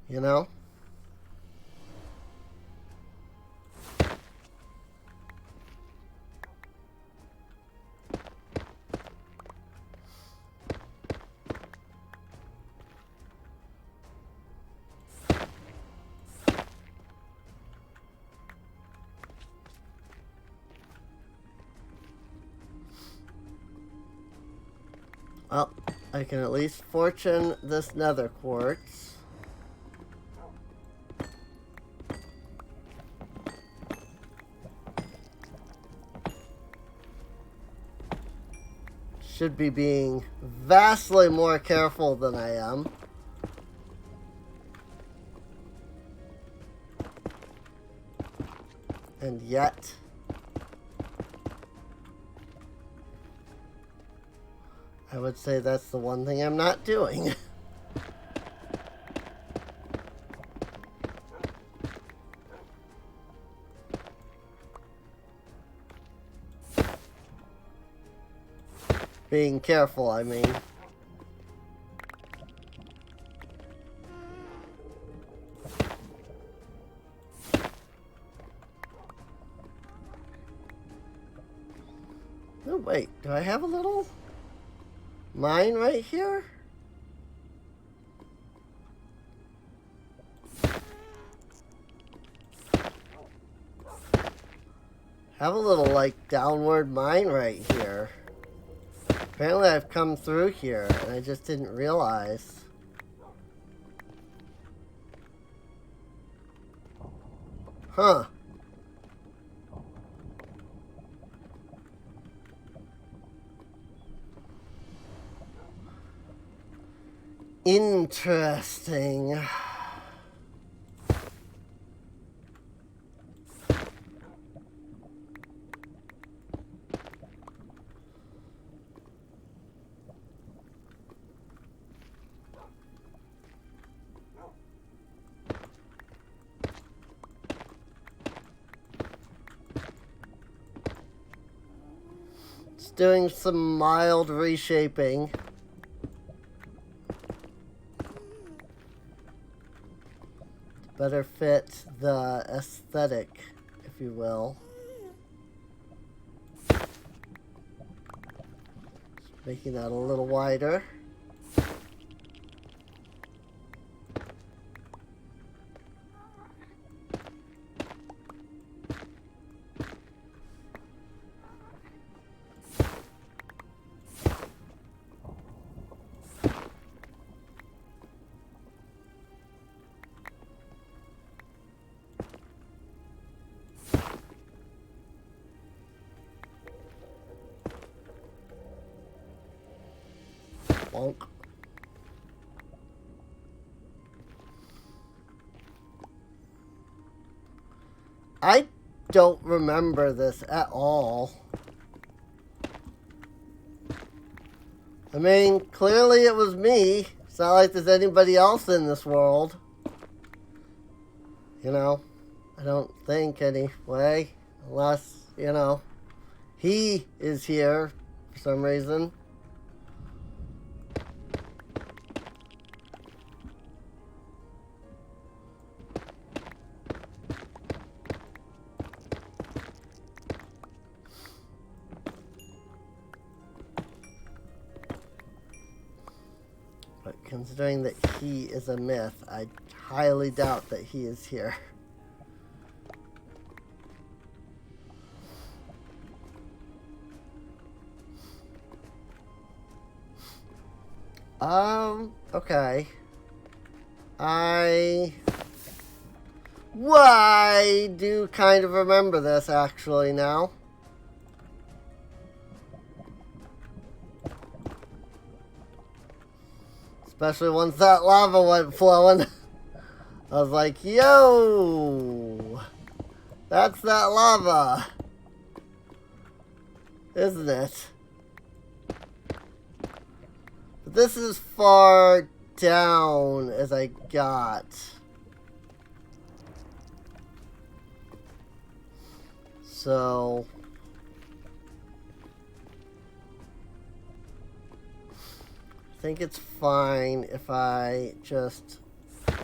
You know? Well, I can at least fortune this nether quartz. Should be being vastly more careful than I am. And yet, I would say that's the one thing I'm not doing. Being careful, I mean. No, wait, do I have a little mine right here? Have a little, like, downward mine right here. Apparently I've come through here, and I just didn't realize. Huh. Interesting. Just doing some mild reshaping. Better fit the aesthetic, if you will. Just making that a little wider. Bonk. I don't remember this at all. I mean, clearly it was me. It's not like there's anybody else in this world. You know, I don't think anyway. Unless, you know, he is here for some reason. But considering that he is a myth, I highly doubt that he is here. Okay. I do kind of remember this actually now. Especially once that lava went flowing. I was like, yo! That's that lava! Isn't it? But this is far down as I got. So... I think it's fine if I just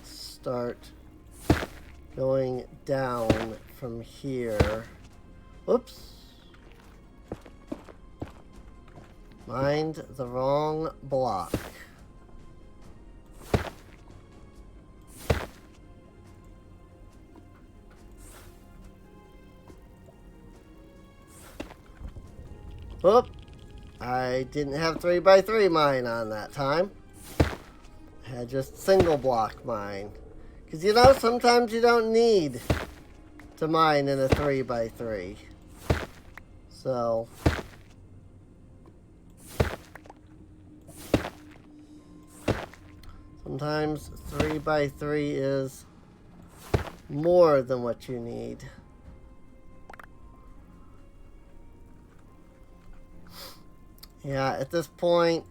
start going down from here. Whoops. Mind the wrong block. Whoop. I didn't have 3x3 mine on that time. I had just single block mine. Because you know, sometimes you don't need to mine in a 3x3. So... sometimes 3x3 is more than what you need. Yeah, at this point,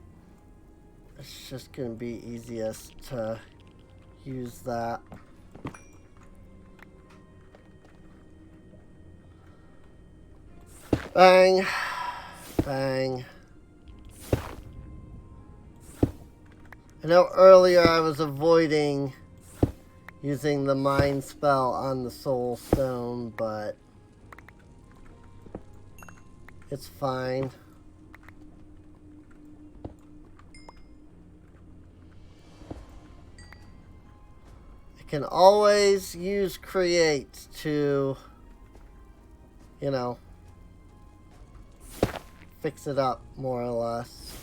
it's just going to be easiest to use that. Bang. Bang. I know earlier I was avoiding using the Mind spell on the Soul Stone, but it's fine. I can always use Create to, you know, fix it up more or less.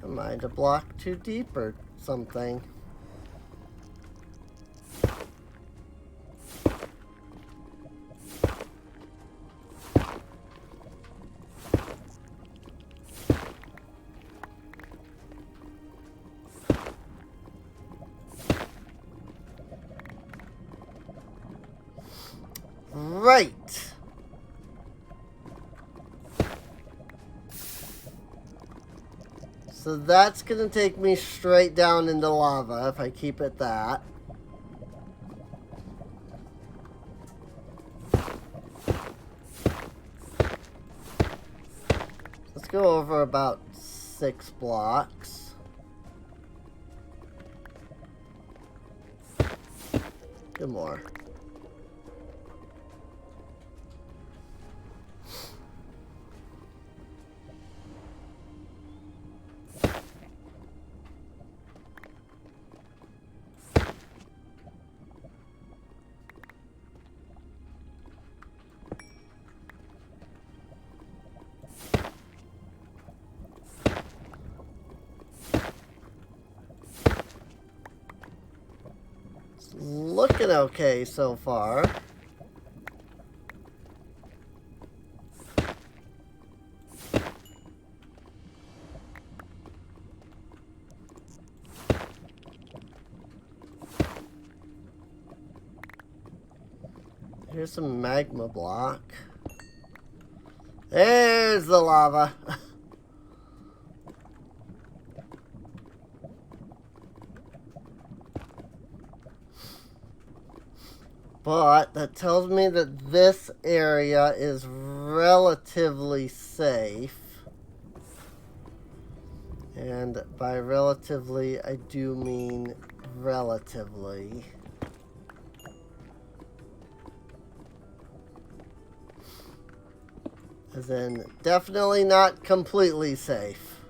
Mind a block too deep or something. Right. So that's going to take me straight down into lava if I keep it that. Let's go over about 6 blocks. Good more. Looking okay so far. Here's some magma block. There's the lava. But that tells me that this area is relatively safe. And by relatively, I do mean relatively. As in, definitely not completely safe.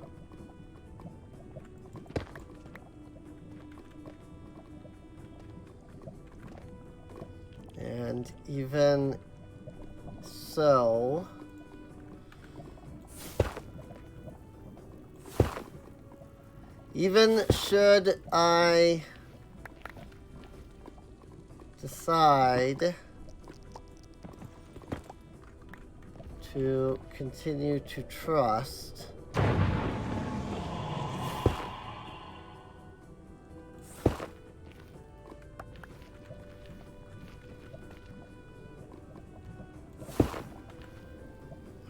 And even so, even should I decide to continue to trust,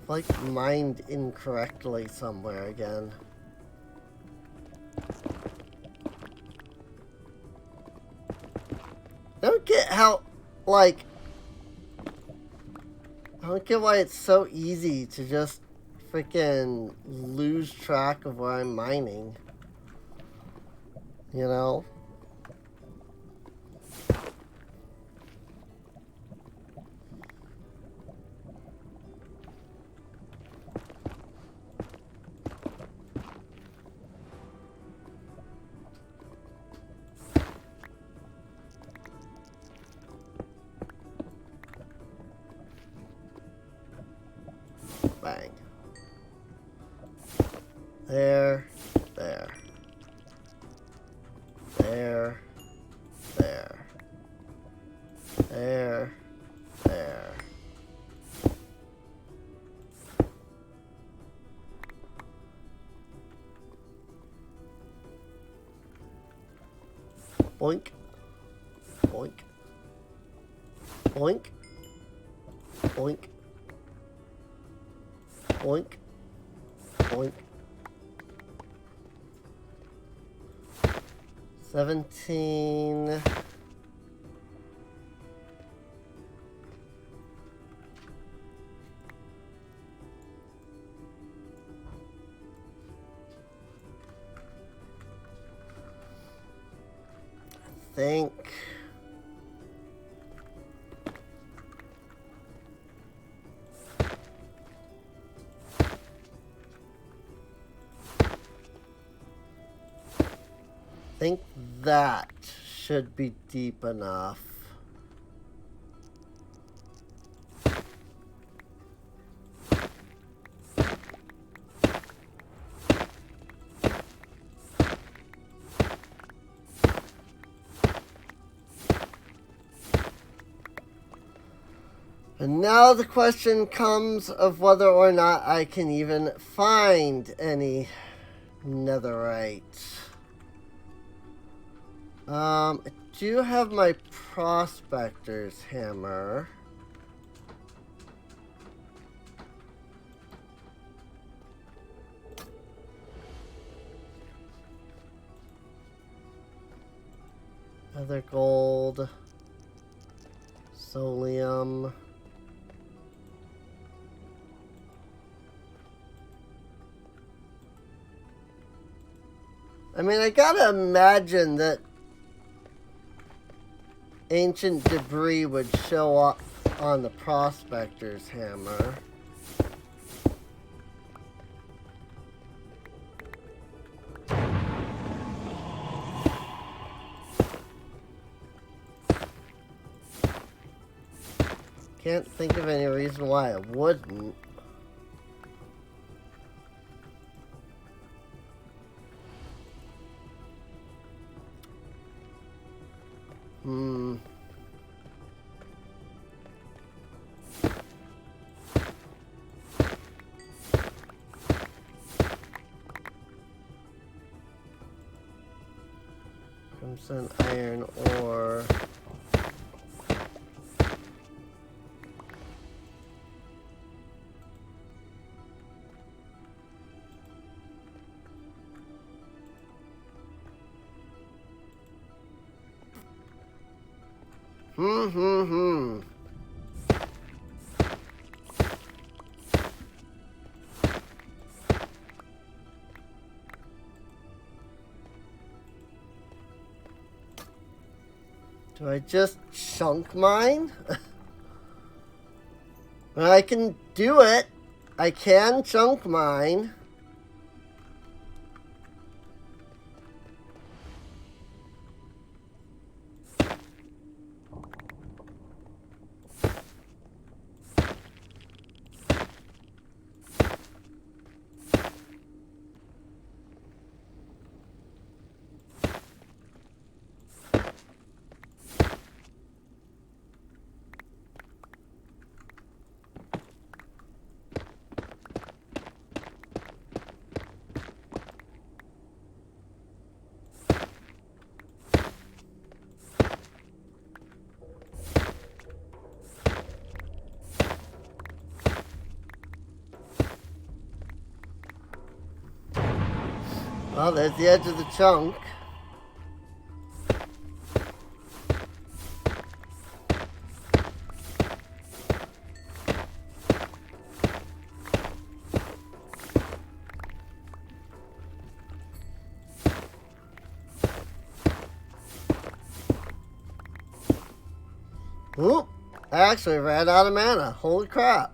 like mined incorrectly somewhere again. I don't get how, like, I don't get why it's so easy to just freaking lose track of where I'm mining. You know? Bang. There. There. There. There. There. There. Boink. Boink. Boink. Boink. Boink. Boink. 17. Think. Think that should be deep enough. And now the question comes of whether or not I can even find any netherite. I do have my prospector's hammer. Other gold. Solium. I mean, I gotta imagine that ancient debris would show up on the prospector's hammer. Can't think of any reason why it wouldn't. Crimson iron ore. Hmm. Do I just chunk mine? I can do it. I can chunk mine. Well, there's the edge of the chunk. Oop! I actually ran out of mana. Holy crap.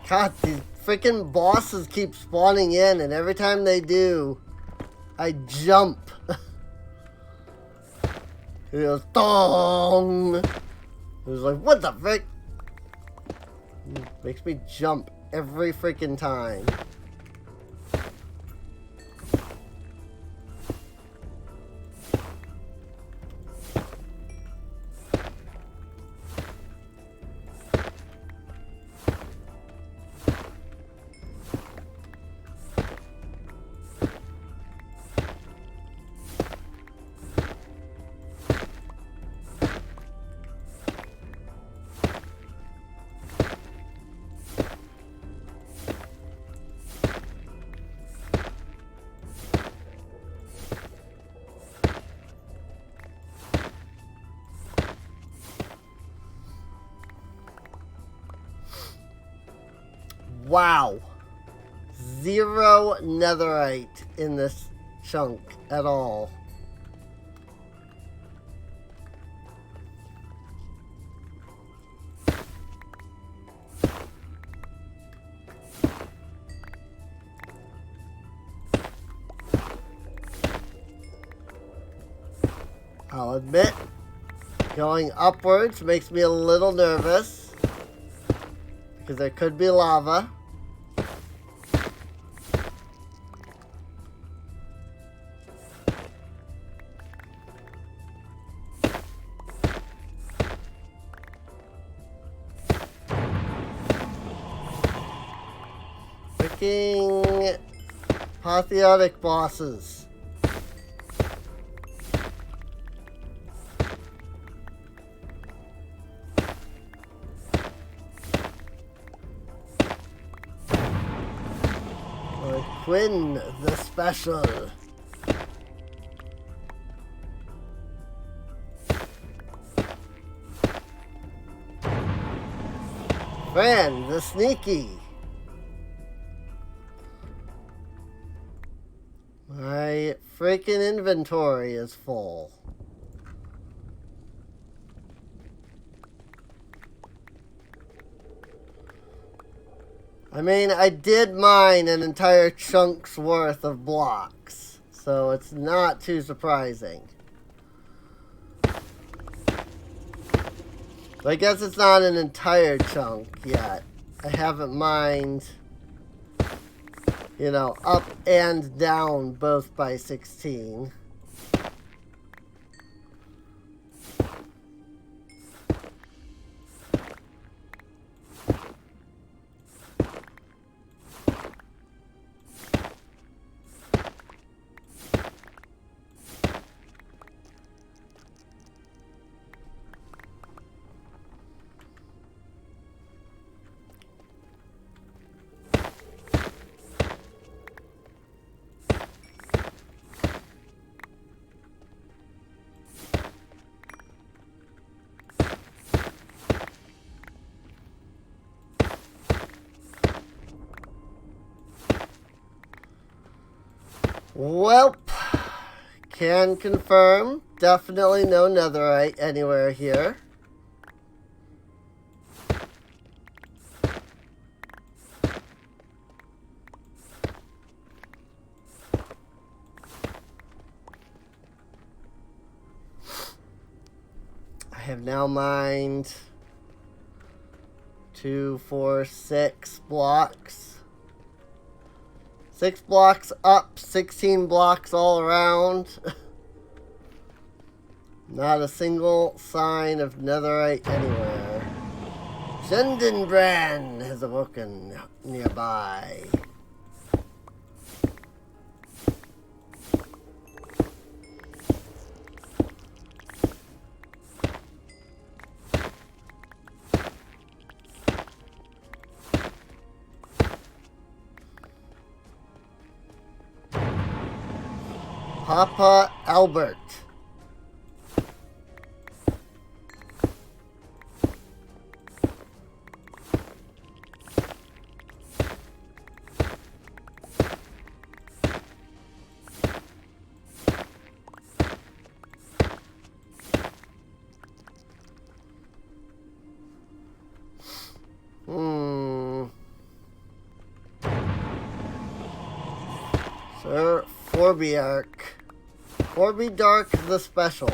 God, these freaking bosses keep spawning in, and every time they do, I jump. It goes, dong! It was like, what the frick? Makes me jump every freaking time. Wow. 0 netherite in this chunk at all. I'll admit, going upwards makes me a little nervous, because there could be lava. Freaking apotheotic bosses. Quinn the Special. Fran the Sneaky. My freaking inventory is full. I mean, I did mine an entire chunk's worth of blocks, so it's not too surprising. But I guess it's not an entire chunk yet. I haven't mined, you know, up and down both by 16. Welp. Can confirm. Definitely no netherite anywhere here. I have now mined 2, 4, 6 blocks. 6 blocks up, 16 blocks all around. Not a single sign of netherite anywhere. Shendenbrand has awoken nearby. Papa Albert. Sir Forbiark. Forbidark the Special.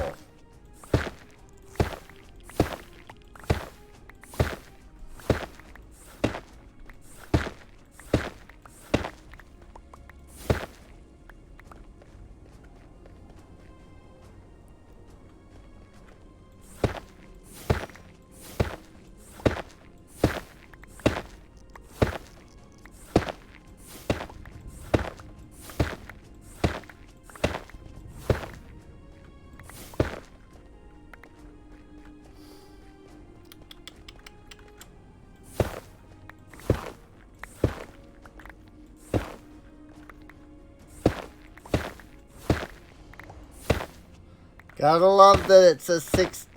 Gotta love that it says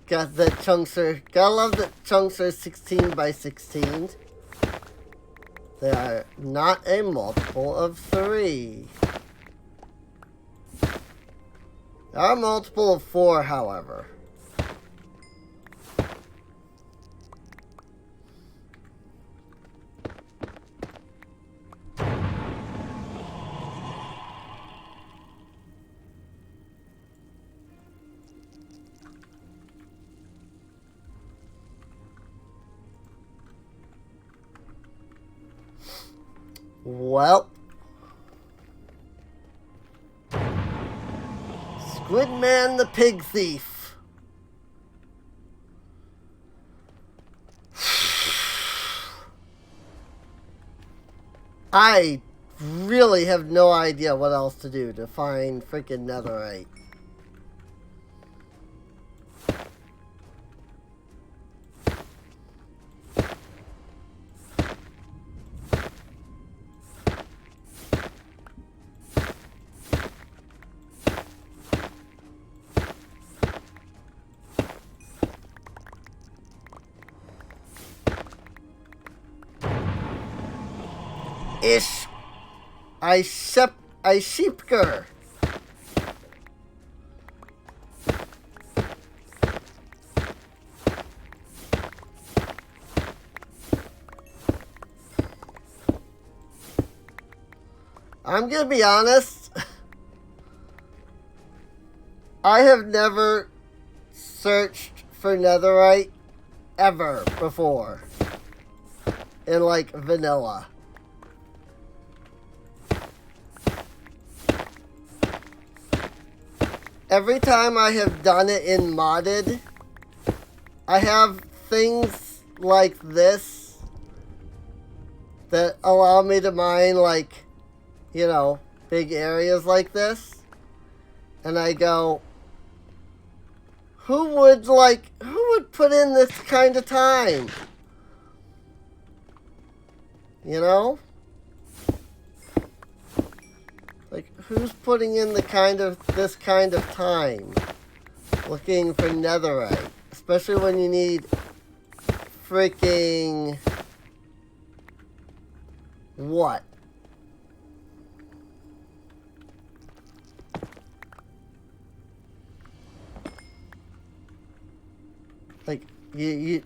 gotta love that chunks are 16 by 16. They are not a multiple of 3. They are a multiple of 4, however. Well, Squidman the Pig Thief. I really have no idea what else to do to find freaking netherite. I sheepker. I'm gonna be honest. I have never searched for netherite ever before in like vanilla. Every time I have done it in modded, I have things like this that allow me to mine like, you know, big areas like this. And I go, who would put in this kind of time? You know? Like, who's putting in this kind of time looking for netherite? Especially when you need freaking what? Like, you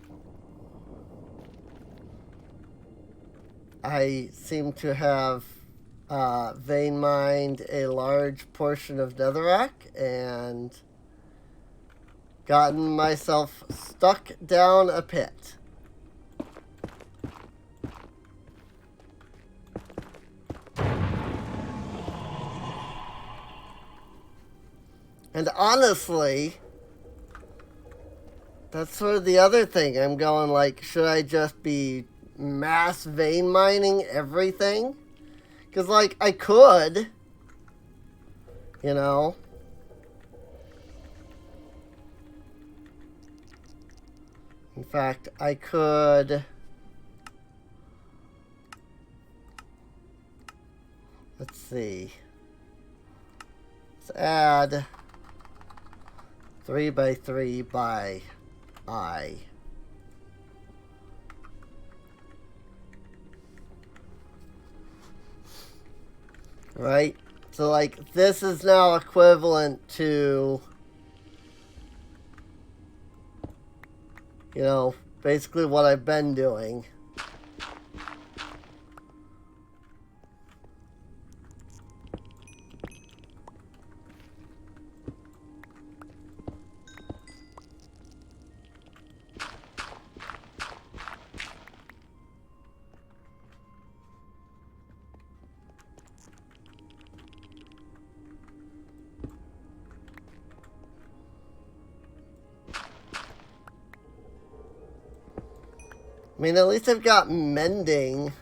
I seem to have vein mined a large portion of netherrack and gotten myself stuck down a pit. And honestly, that's sort of the other thing. I'm going like, should I just be mass vein mining everything? Because, like, I could, you know. In fact, I could. Let's see. Let's add 3 by 3 by I. Right? So, like, this is now equivalent to, you know, basically what I've been doing. I mean, at least I've got mending.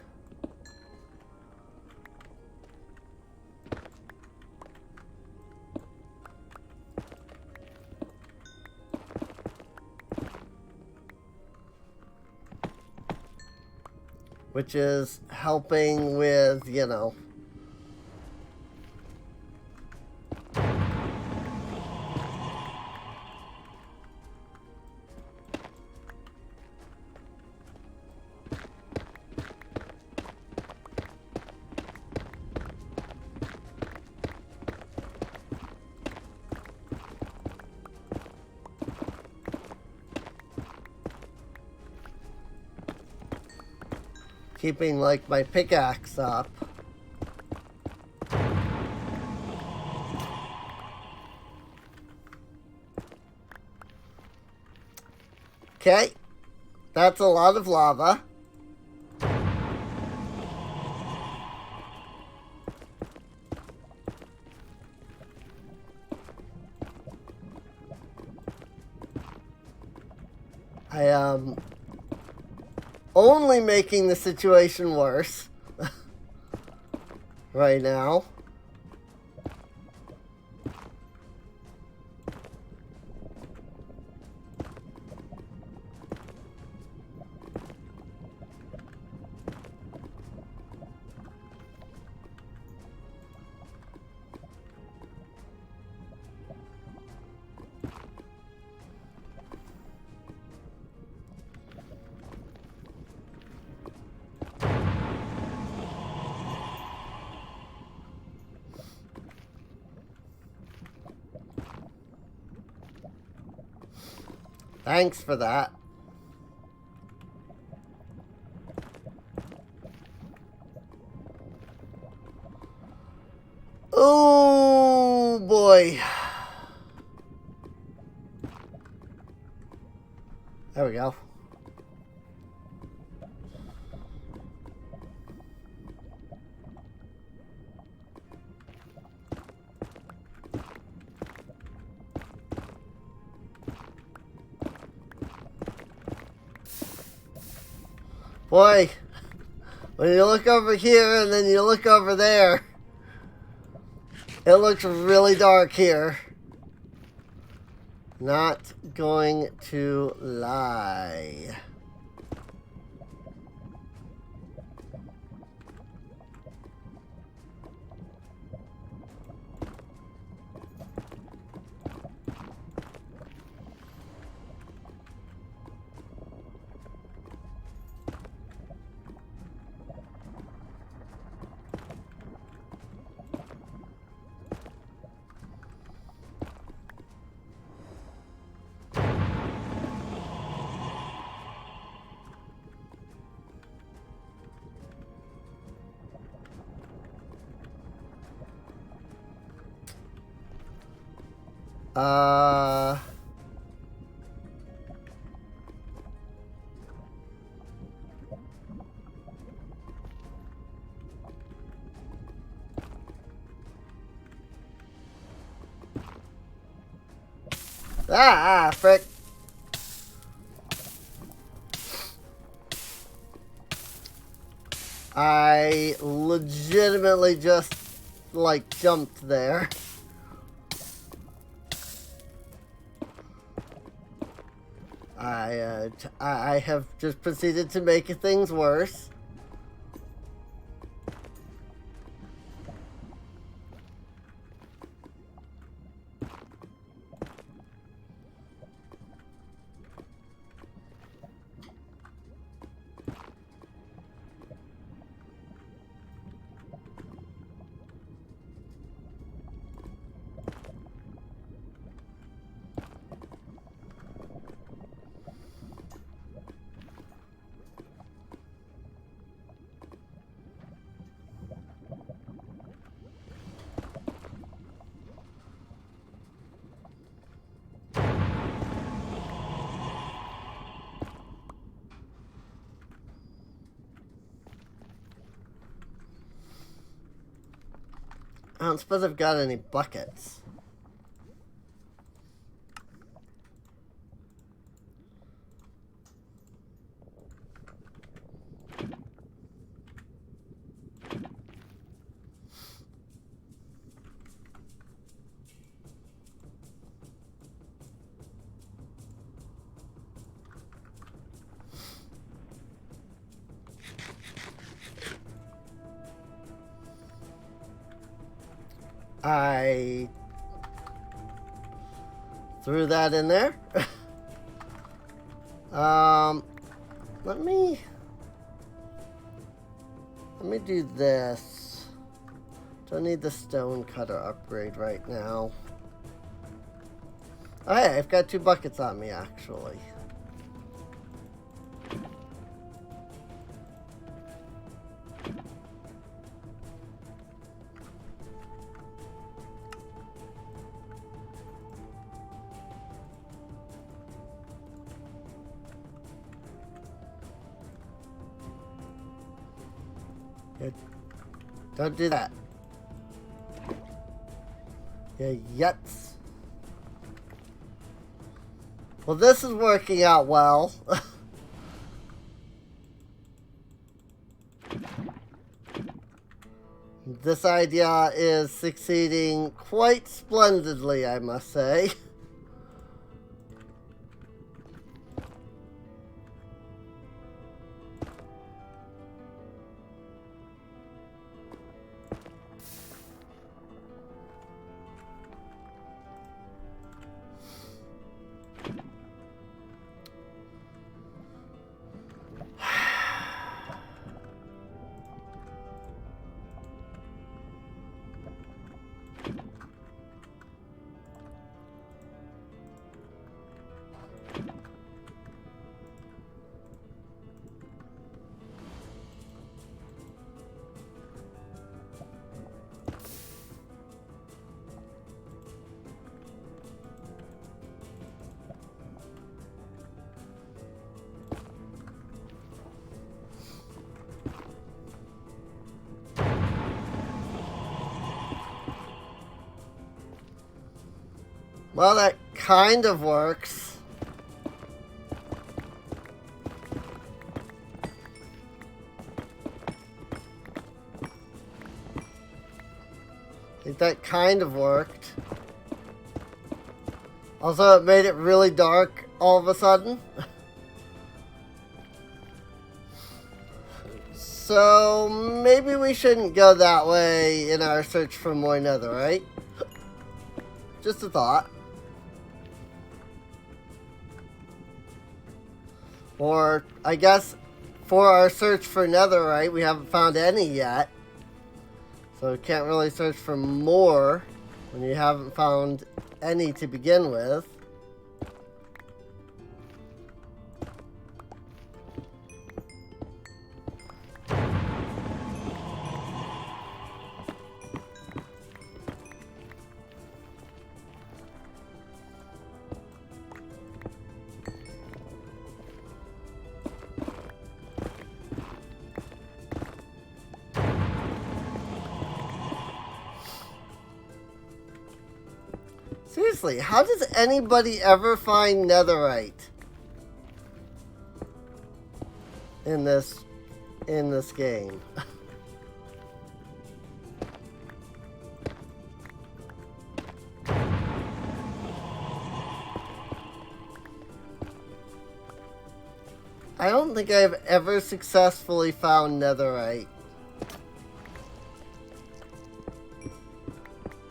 Which is helping with, you know. Keeping, like, my pickaxe up. Okay. That's a lot of lava. I am only making the situation worse right now. Thanks for that. Oh boy. There we go. Boy, when you look over here and then you look over there, it looks really dark here. Not going to lie. Uh... frick. I legitimately just, like, jumped there. I have just proceeded to make things worse. I don't suppose I've got any buckets. I threw that in there. Let me do this. Don't need the stone cutter upgrade right now. Oh, hey, I've got 2 buckets on me, actually. Good. Don't do that. Yeah, yuts. Well, this is working out well. This idea is succeeding quite splendidly, I must say. Well, that kind of works. I think that kind of worked. Also, it made it really dark all of a sudden. So, maybe we shouldn't go that way in our search for more netherite. Just a thought. Or, I guess, for our search for netherite, we haven't found any yet. So we can't really search for more when you haven't found any to begin with. Seriously, how does anybody ever find netherite in this game? I don't think I've ever successfully found netherite.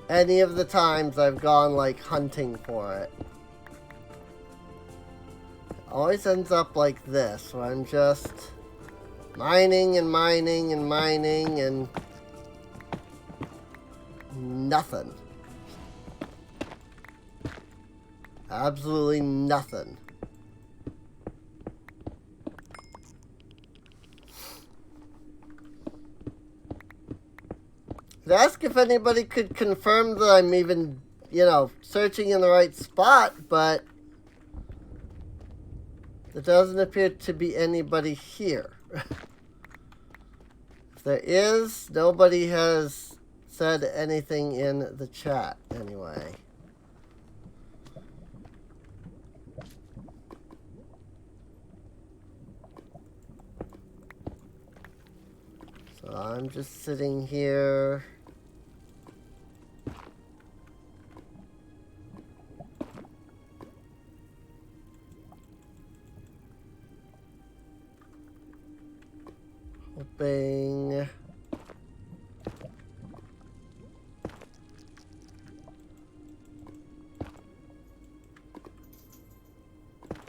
Any of the times I've gone, like, hunting for it. It always ends up like this, where I'm just mining and mining and mining and nothing. Absolutely nothing. I'd ask if anybody could confirm that I'm even, searching in the right spot, but there doesn't appear to be anybody here. If there is, nobody has said anything in the chat anyway. So I'm just sitting here. Hoping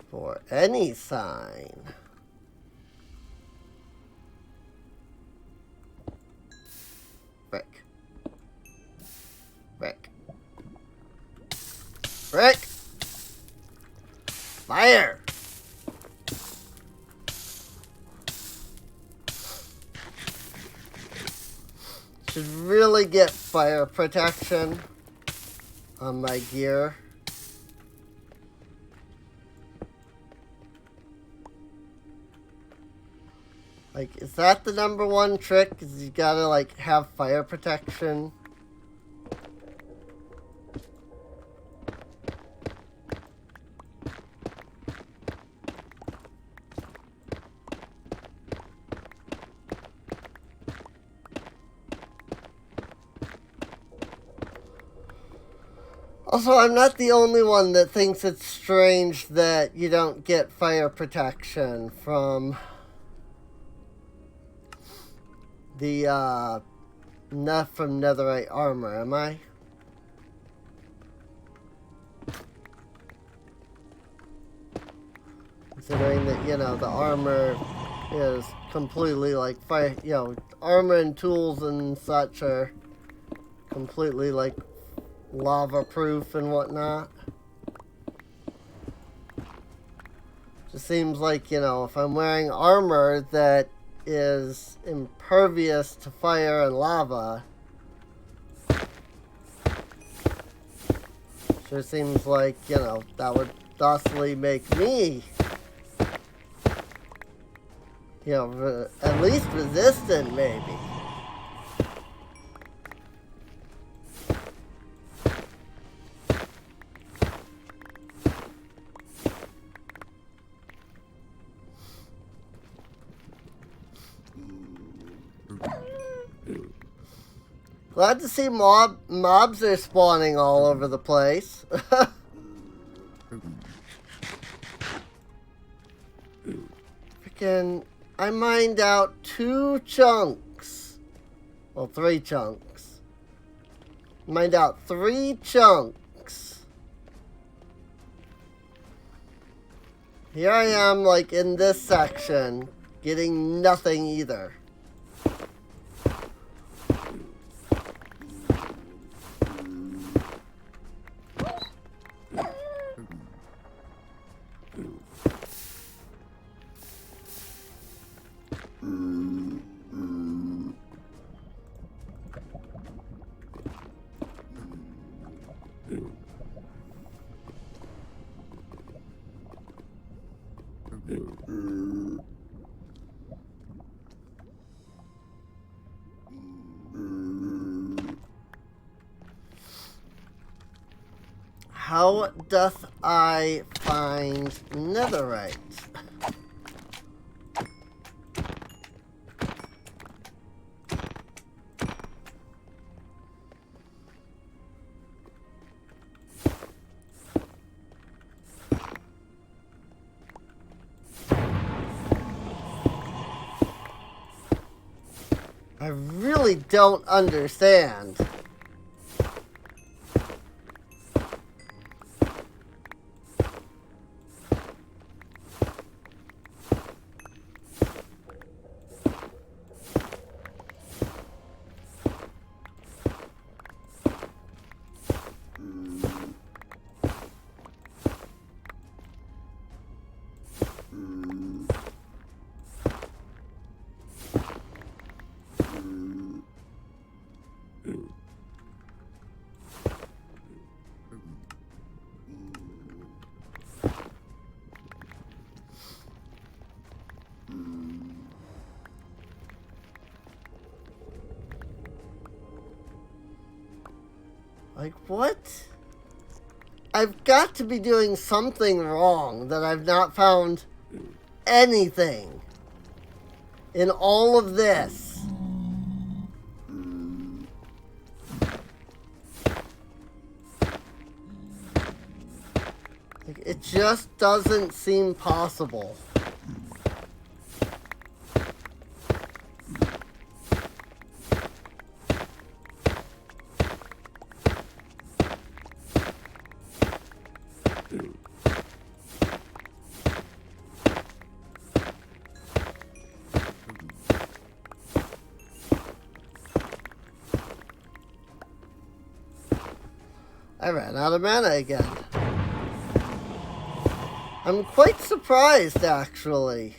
for any sign. Frick. Frick. Frick! Fire! Should really get fire protection on my gear. Like, is that the number one trick? Is you gotta, like, have fire protection? Also, I'm not the only one that thinks it's strange that you don't get fire protection from the, not from netherite armor, am I? Considering that, the armor is completely, like, fire, armor and tools and such are completely, like, lava proof and whatnot. Just seems like, if I'm wearing armor that is impervious to fire and lava, sure seems like, that would thusly make me, at least resistant, maybe. Glad to see mobs are spawning all over the place. Freaking, I mined out 2 chunks. Well, 3 chunks. Mined out 3 chunks. Here I am, like, in this section, getting nothing either. How doth I find netherite? I really don't understand. Like, what? I've got to be doing something wrong that I've not found anything in all of this. Like, it just doesn't seem possible. I ran out of mana again. I'm quite surprised, actually.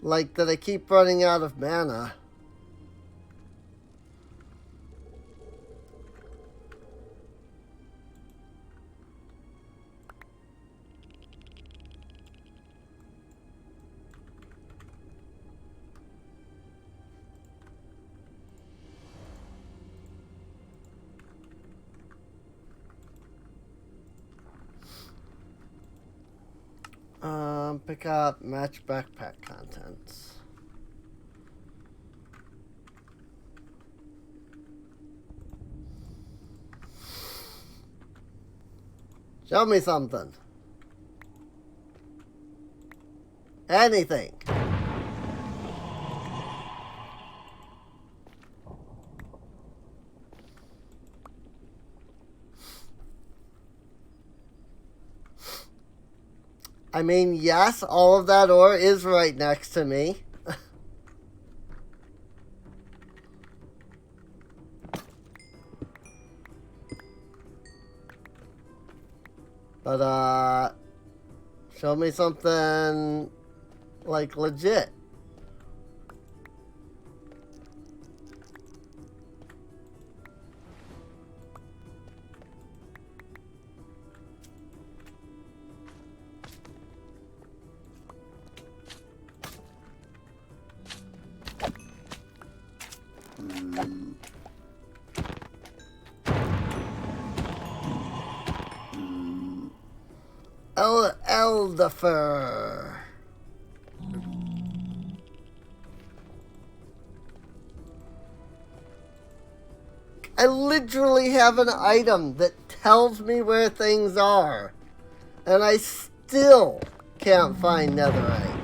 Like, that I keep running out of mana. Pick up match backpack contents. Show me something. Anything. I mean, yes, all of that ore is right next to me. But, show me something, like, legit. Elderfur. I literally have an item that tells me where things are. And I still can't find netherite.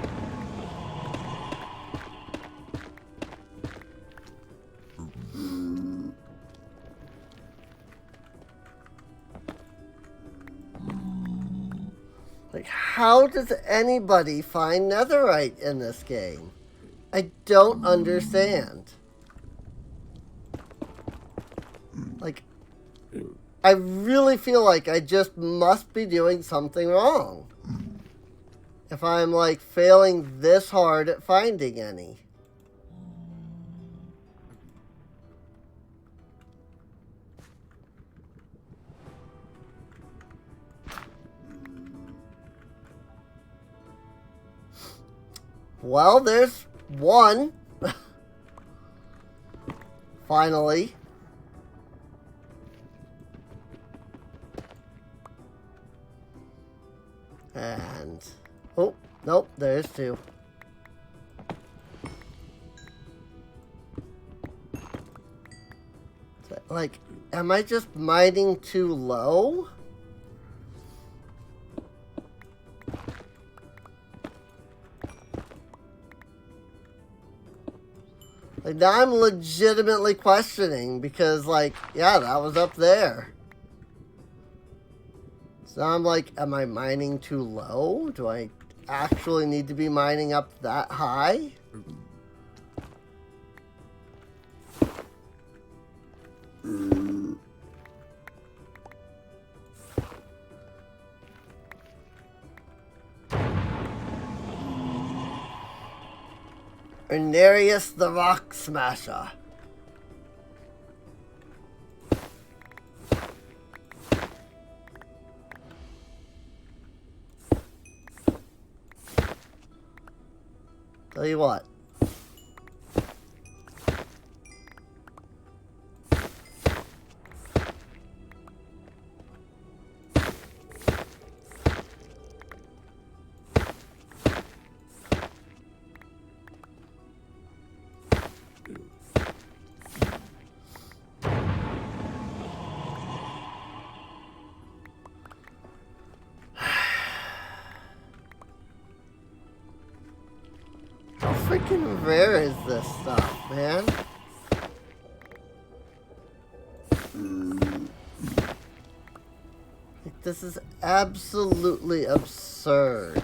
Like, how does anybody find netherite in this game? I don't understand. Like, I really feel like I just must be doing something wrong if I'm, like, failing this hard at finding any. Well, there's one. Finally. And... oh, nope, there's two. Like, am I just mining too low? Like, now I'm legitimately questioning because, like, yeah, that was up there. So now I'm like, am I mining too low? Do I actually need to be mining up that high? Ernarius the Rock Smasher. Tell you what. How freaking rare is this stuff, man? Like, this is absolutely absurd.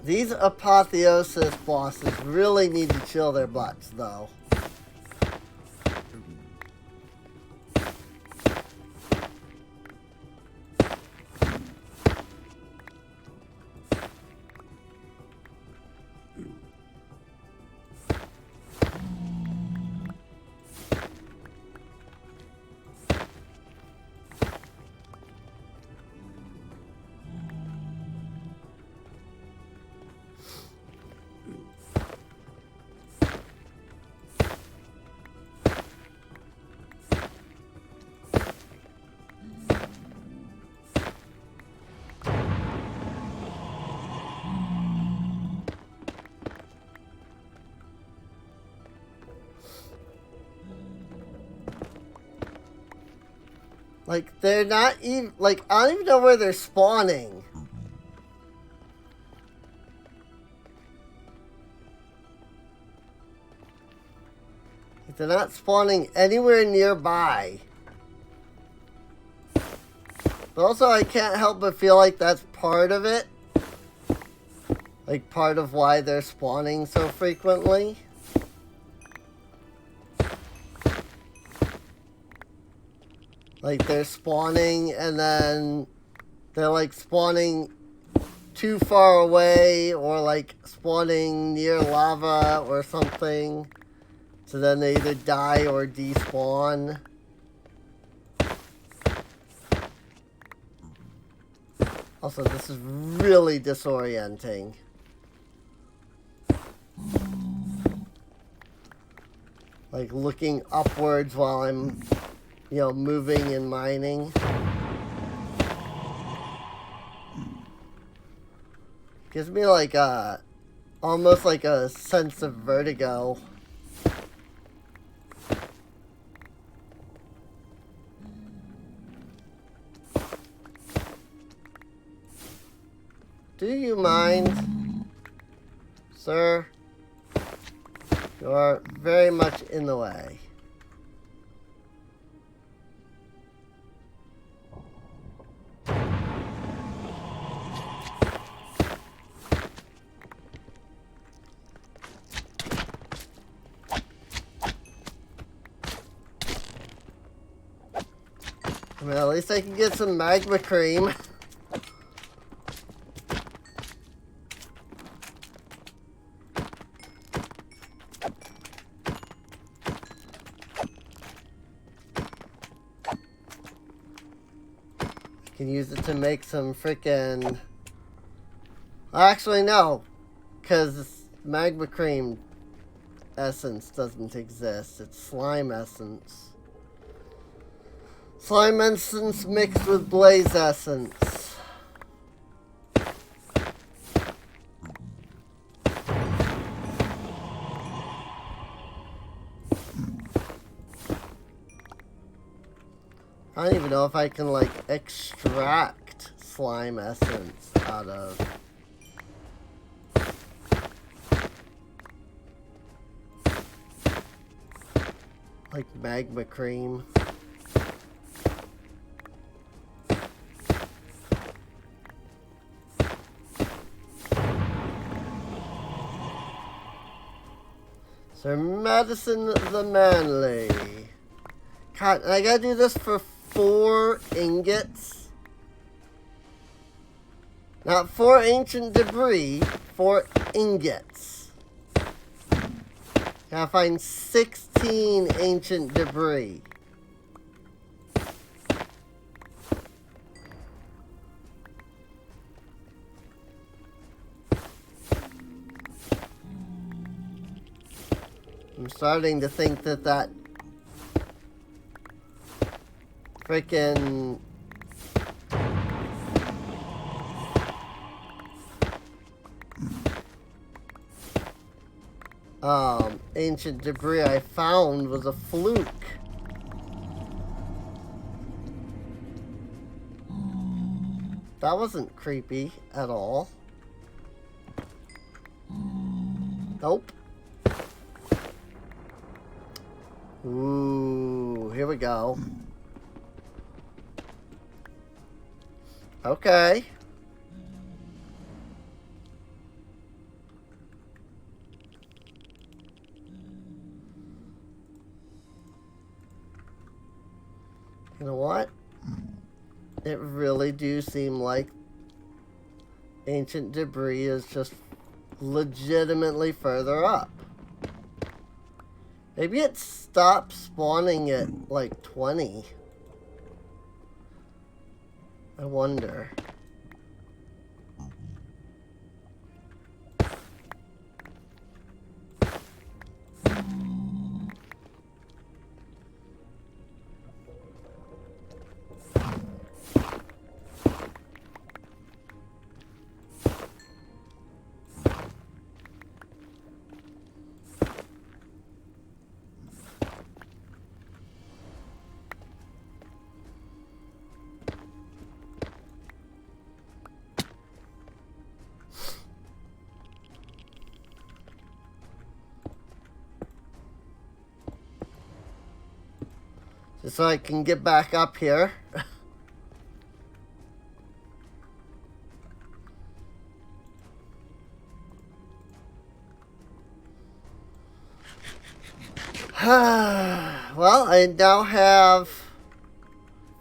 These apotheosis bosses really need to chill their butts, though. Like, they're not even... like, I don't even know where they're spawning. Like, they're not spawning anywhere nearby. But also, I can't help but feel like that's part of it. Like, part of why they're spawning so frequently. Like, they're spawning and then they're like spawning too far away or like spawning near lava or something. So then they either die or despawn. Also, this is really disorienting. Like, looking upwards while I'm, you know, moving and mining. Gives me like a, almost like a sense of vertigo. Do you mind, sir? You are very much in the way. I mean, at least I can get some magma cream. can use it to make some freaking... Actually, no. Because magma cream essence doesn't exist. It's slime essence. Slime essence mixed with blaze essence. I don't even know if I can, like, extract slime essence out of... like magma cream. Sir Madison the Manly. God, I gotta do this for 4 ingots. Not 4 ancient debris, 4 ingots. Gotta find 16 ancient debris. I'm starting to think that freaking ancient debris I found was a fluke. That wasn't creepy at all. Nope. Ooh, here we go. Okay. You know what? It really do seem like ancient debris is just legitimately further up. Maybe it stopped spawning at like 20. I wonder. Just so I can get back up here. Well, I now have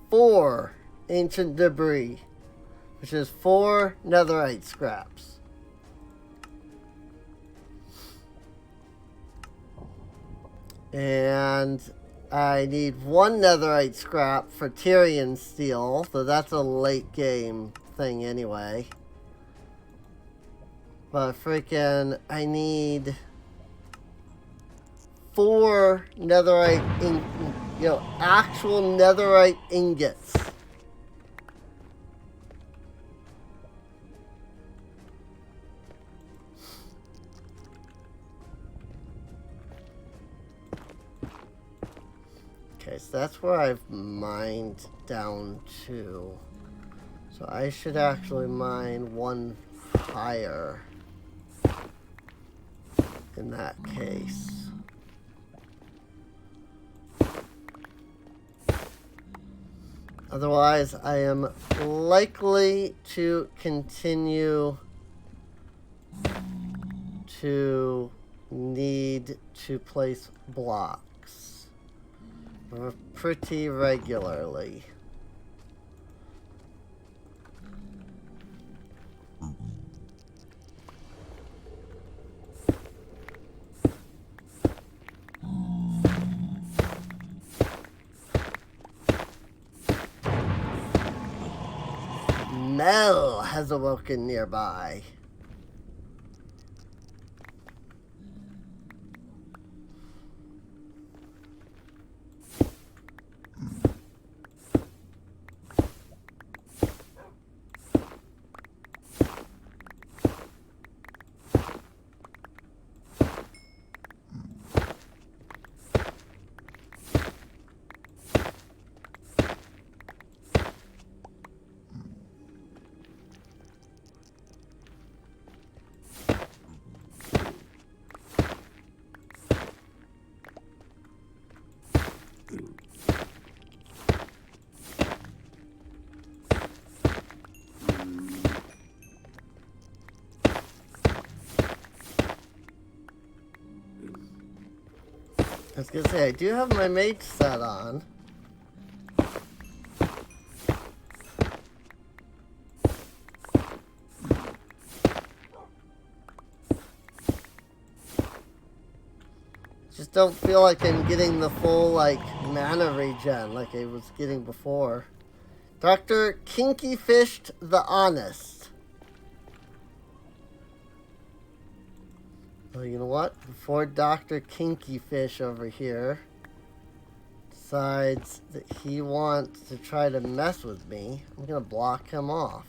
4 ancient debris, which is 4 netherite scraps. And I need 1 netherite scrap for Tyrian steel, so that's a late game thing anyway. But freaking, I need 4 netherite, actual netherite ingots. Okay, so that's where I've mined down to. So I should actually mine 1 higher in that case. Otherwise, I am likely to continue to need to place blocks pretty regularly. spell has awoken nearby. I was gonna say, I do have my mage set on. Just don't feel like I'm getting the full, like, mana regen like I was getting before. Dr. Kinky Fished the Honest. Oh, you know what? Before Dr. Kinky Fish over here decides that he wants to try to mess with me, I'm gonna block him off.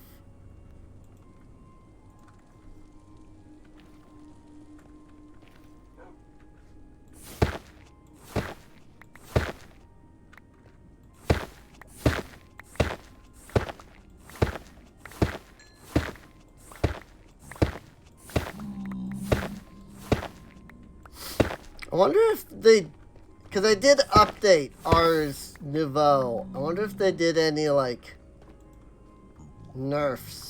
I wonder if they, because I did update Ars Nouveau. I wonder if they did any, like, nerfs.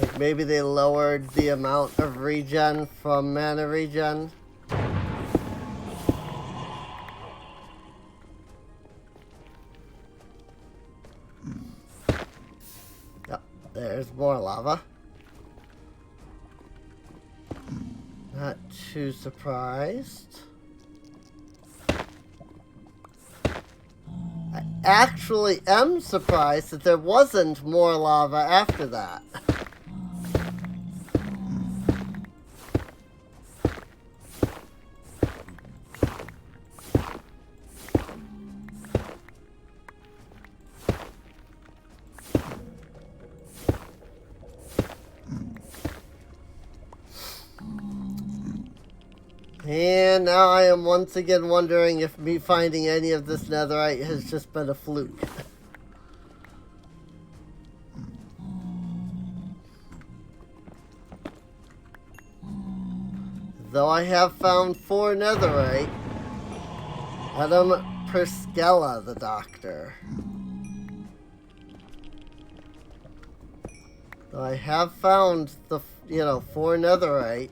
Like maybe they lowered the amount of regen from mana regen. Yep, there's more lava. Not too surprised. I actually am surprised that there wasn't more lava after that. And now I am once again wondering if me finding any of this netherite has just been a fluke. Though I have found 4 netherite. Adam Perskella, the doctor. Though I have found the, 4 netherite.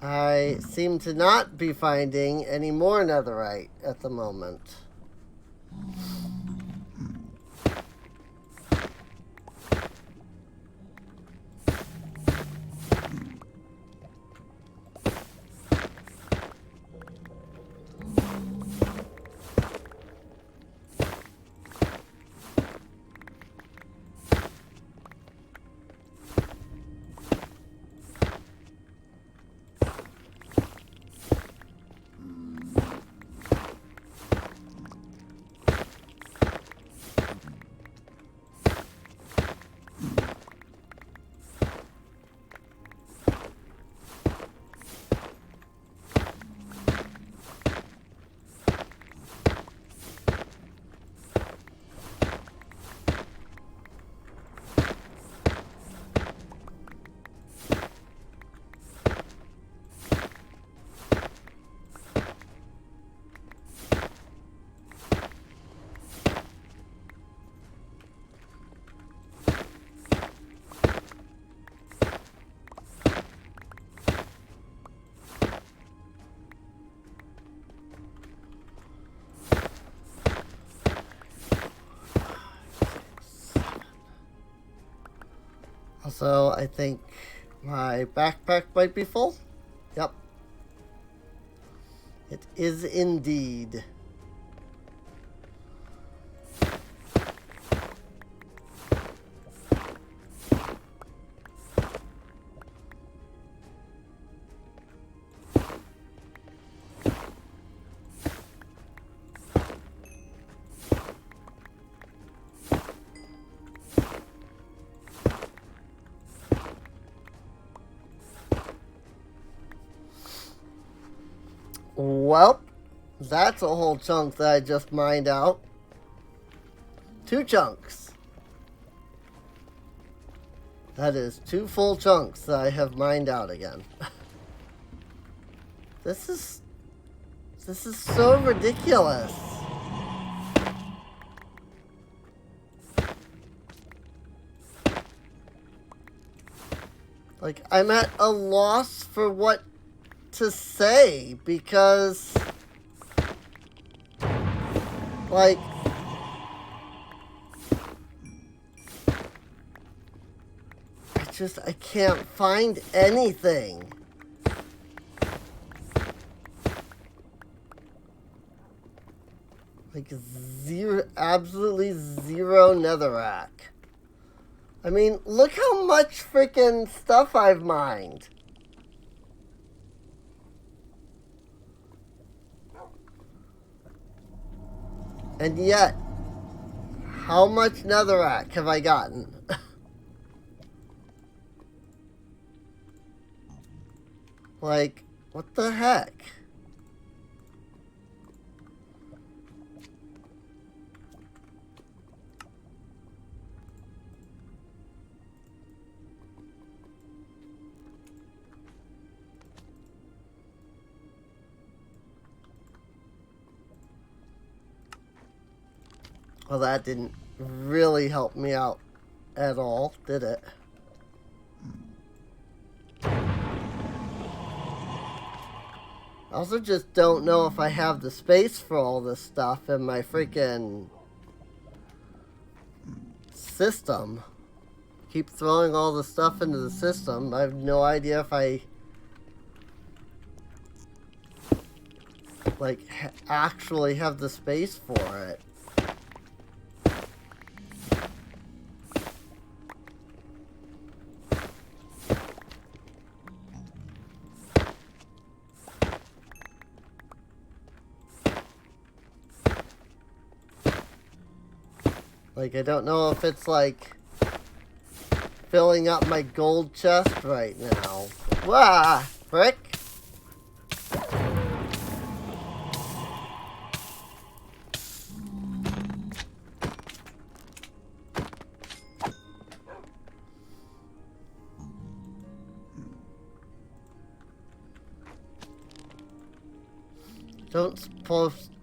I seem to not be finding any more netherite at the moment. Also, I think my backpack might be full. Yep. It is indeed. Well, that's a whole chunk that I just mined out. 2 chunks. That is 2 full chunks that I have mined out again. This is so ridiculous. Like, I'm at a loss for what to say because, like, I can't find anything. Like, absolutely zero netherrack. I mean, look how much freaking stuff I've mined. And yet, how much netherrack have I gotten? Like, what the heck? Well, that didn't really help me out at all, did it? I also just don't know if I have the space for all this stuff in my freaking system. Keep throwing all the stuff into the system. I have no idea if I like actually have the space for it. Like, I don't know if it's like filling up my gold chest right now. Wah! Frick!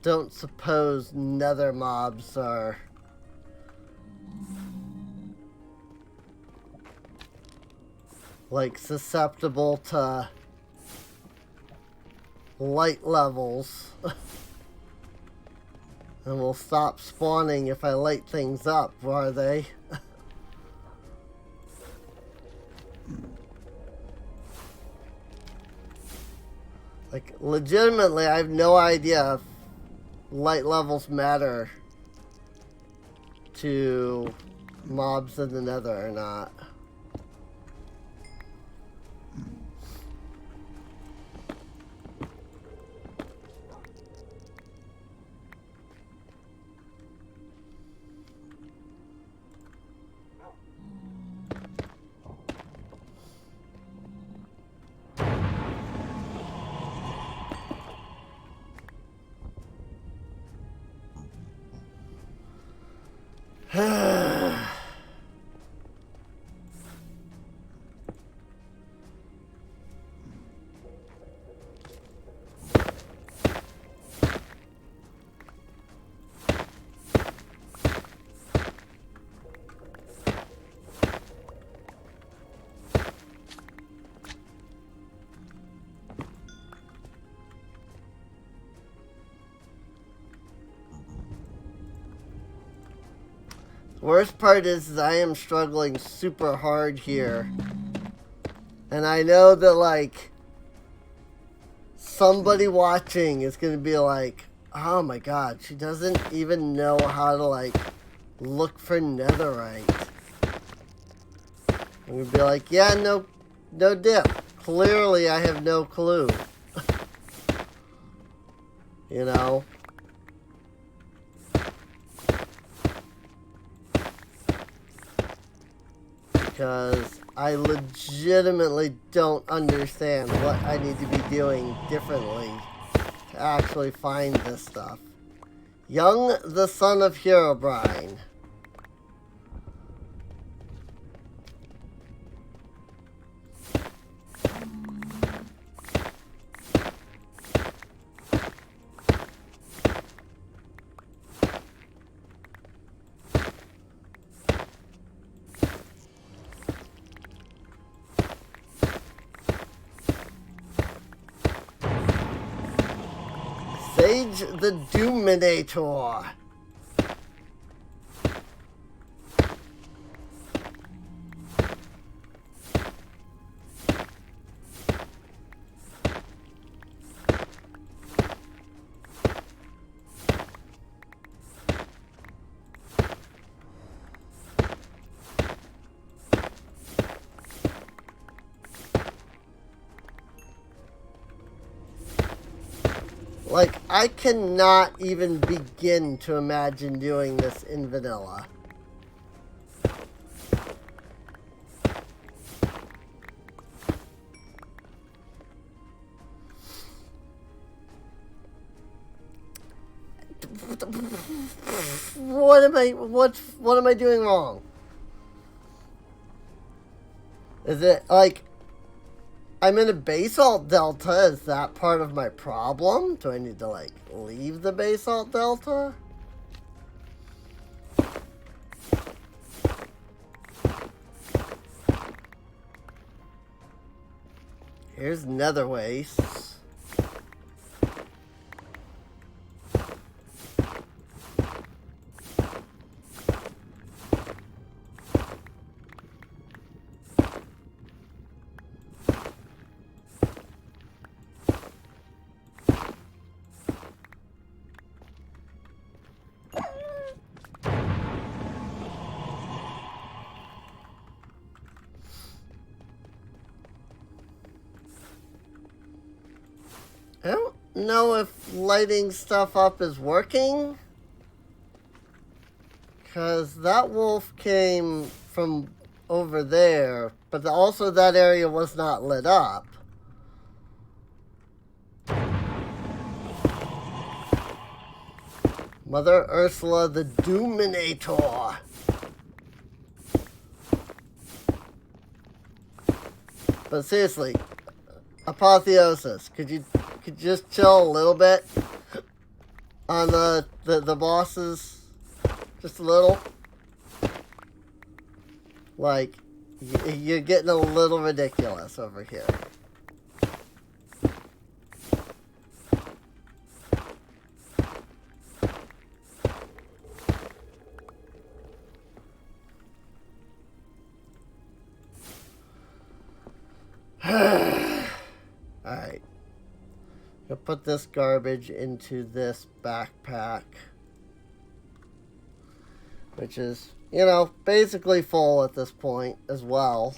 Don't suppose nether mobs are like susceptible to light levels and will stop spawning if I light things up, are they? Like, legitimately, I have no idea if light levels matter to mobs in the nether or not. Worst part is I am struggling super hard here. And I know that, like, somebody watching is going to be like, oh my god, she doesn't even know how to, like, look for netherite. And we'd be like, yeah, no dip. Clearly I have no clue. You know? Because I legitimately don't understand what I need to be doing differently to actually find this stuff. Young, the son of Herobrine. Sage the Doominator. Like, I cannot even begin to imagine doing this in vanilla. What am I doing wrong? Is it like I'm in a basalt delta? Is that part of my problem? Do I need to, like, leave the basalt delta? Here's nether wastes. I don't know if lighting stuff up is working. Because that wolf came from over there, but also that area was not lit up. Mother Ursula the Doominator. But seriously, Apotheosis, could you just chill a little bit on the bosses? Just a little? Like, you're getting a little ridiculous over here. Alright. I'll put this garbage into this backpack. Which is, you know, basically full at this point as well.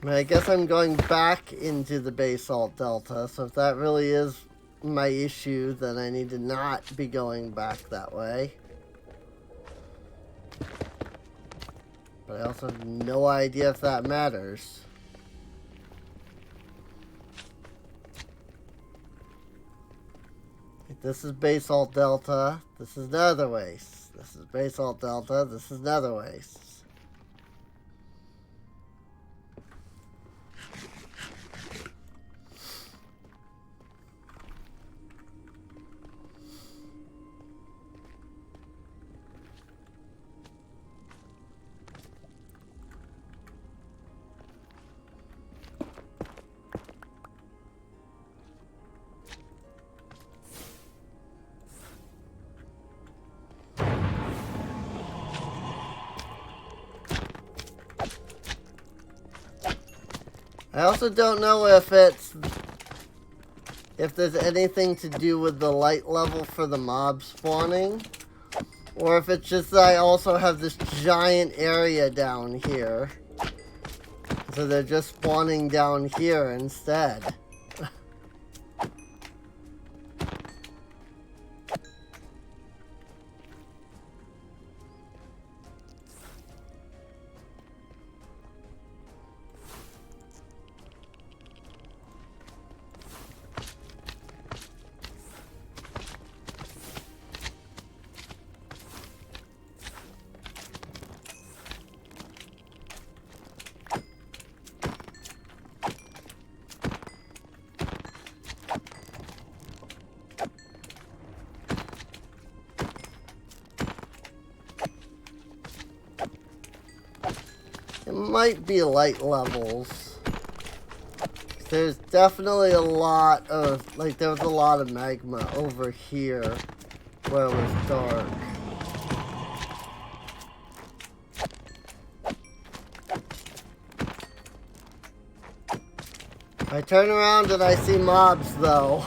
I guess I'm going back into the basalt delta, so if that really is my issue, then I need to not be going back that way. But I also have no idea if that matters. This is basalt delta, this is nether waste. This is basalt delta, this is nether waste. I also don't know if there's anything to do with the light level for the mob spawning, or if it's just that I also have this giant area down here. So they're just spawning down here instead. It might be light levels. There's definitely a lot of, like, there was a lot of magma over here where it was dark. I turn around and I see mobs, though.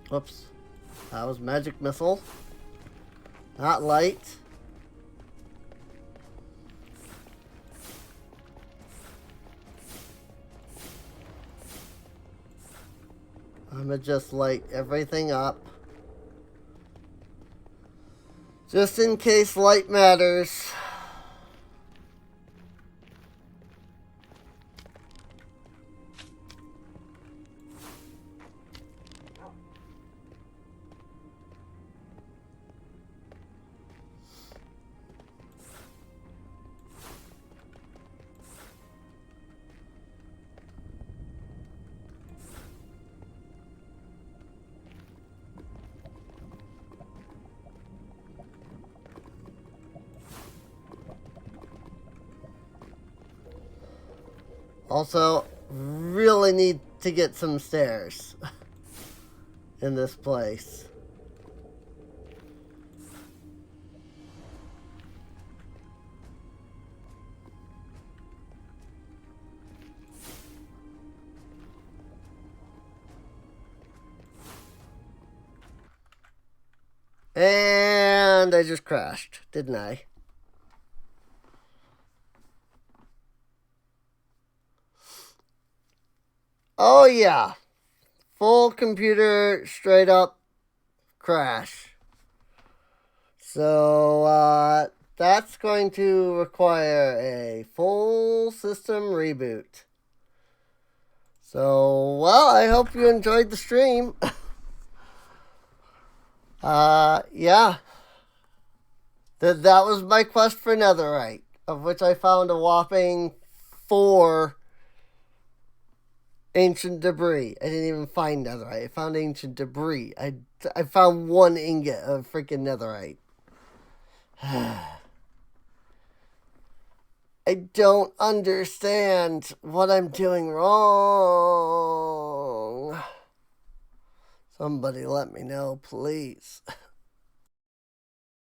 Whoops. That was magic missile. Not light. I'm gonna just light everything up. Just in case light matters. Also, really need to get some stairs in this place. And I just crashed, didn't I? Oh yeah. Full computer straight up crash. So that's going to require a full system reboot. So, well, I hope you enjoyed the stream. Yeah. That was my quest for netherite, of which I found a whopping 4 ancient debris. I didn't even find netherite. I found ancient debris. I found 1 ingot of freaking netherite. I don't understand what I'm doing wrong. Somebody let me know, please.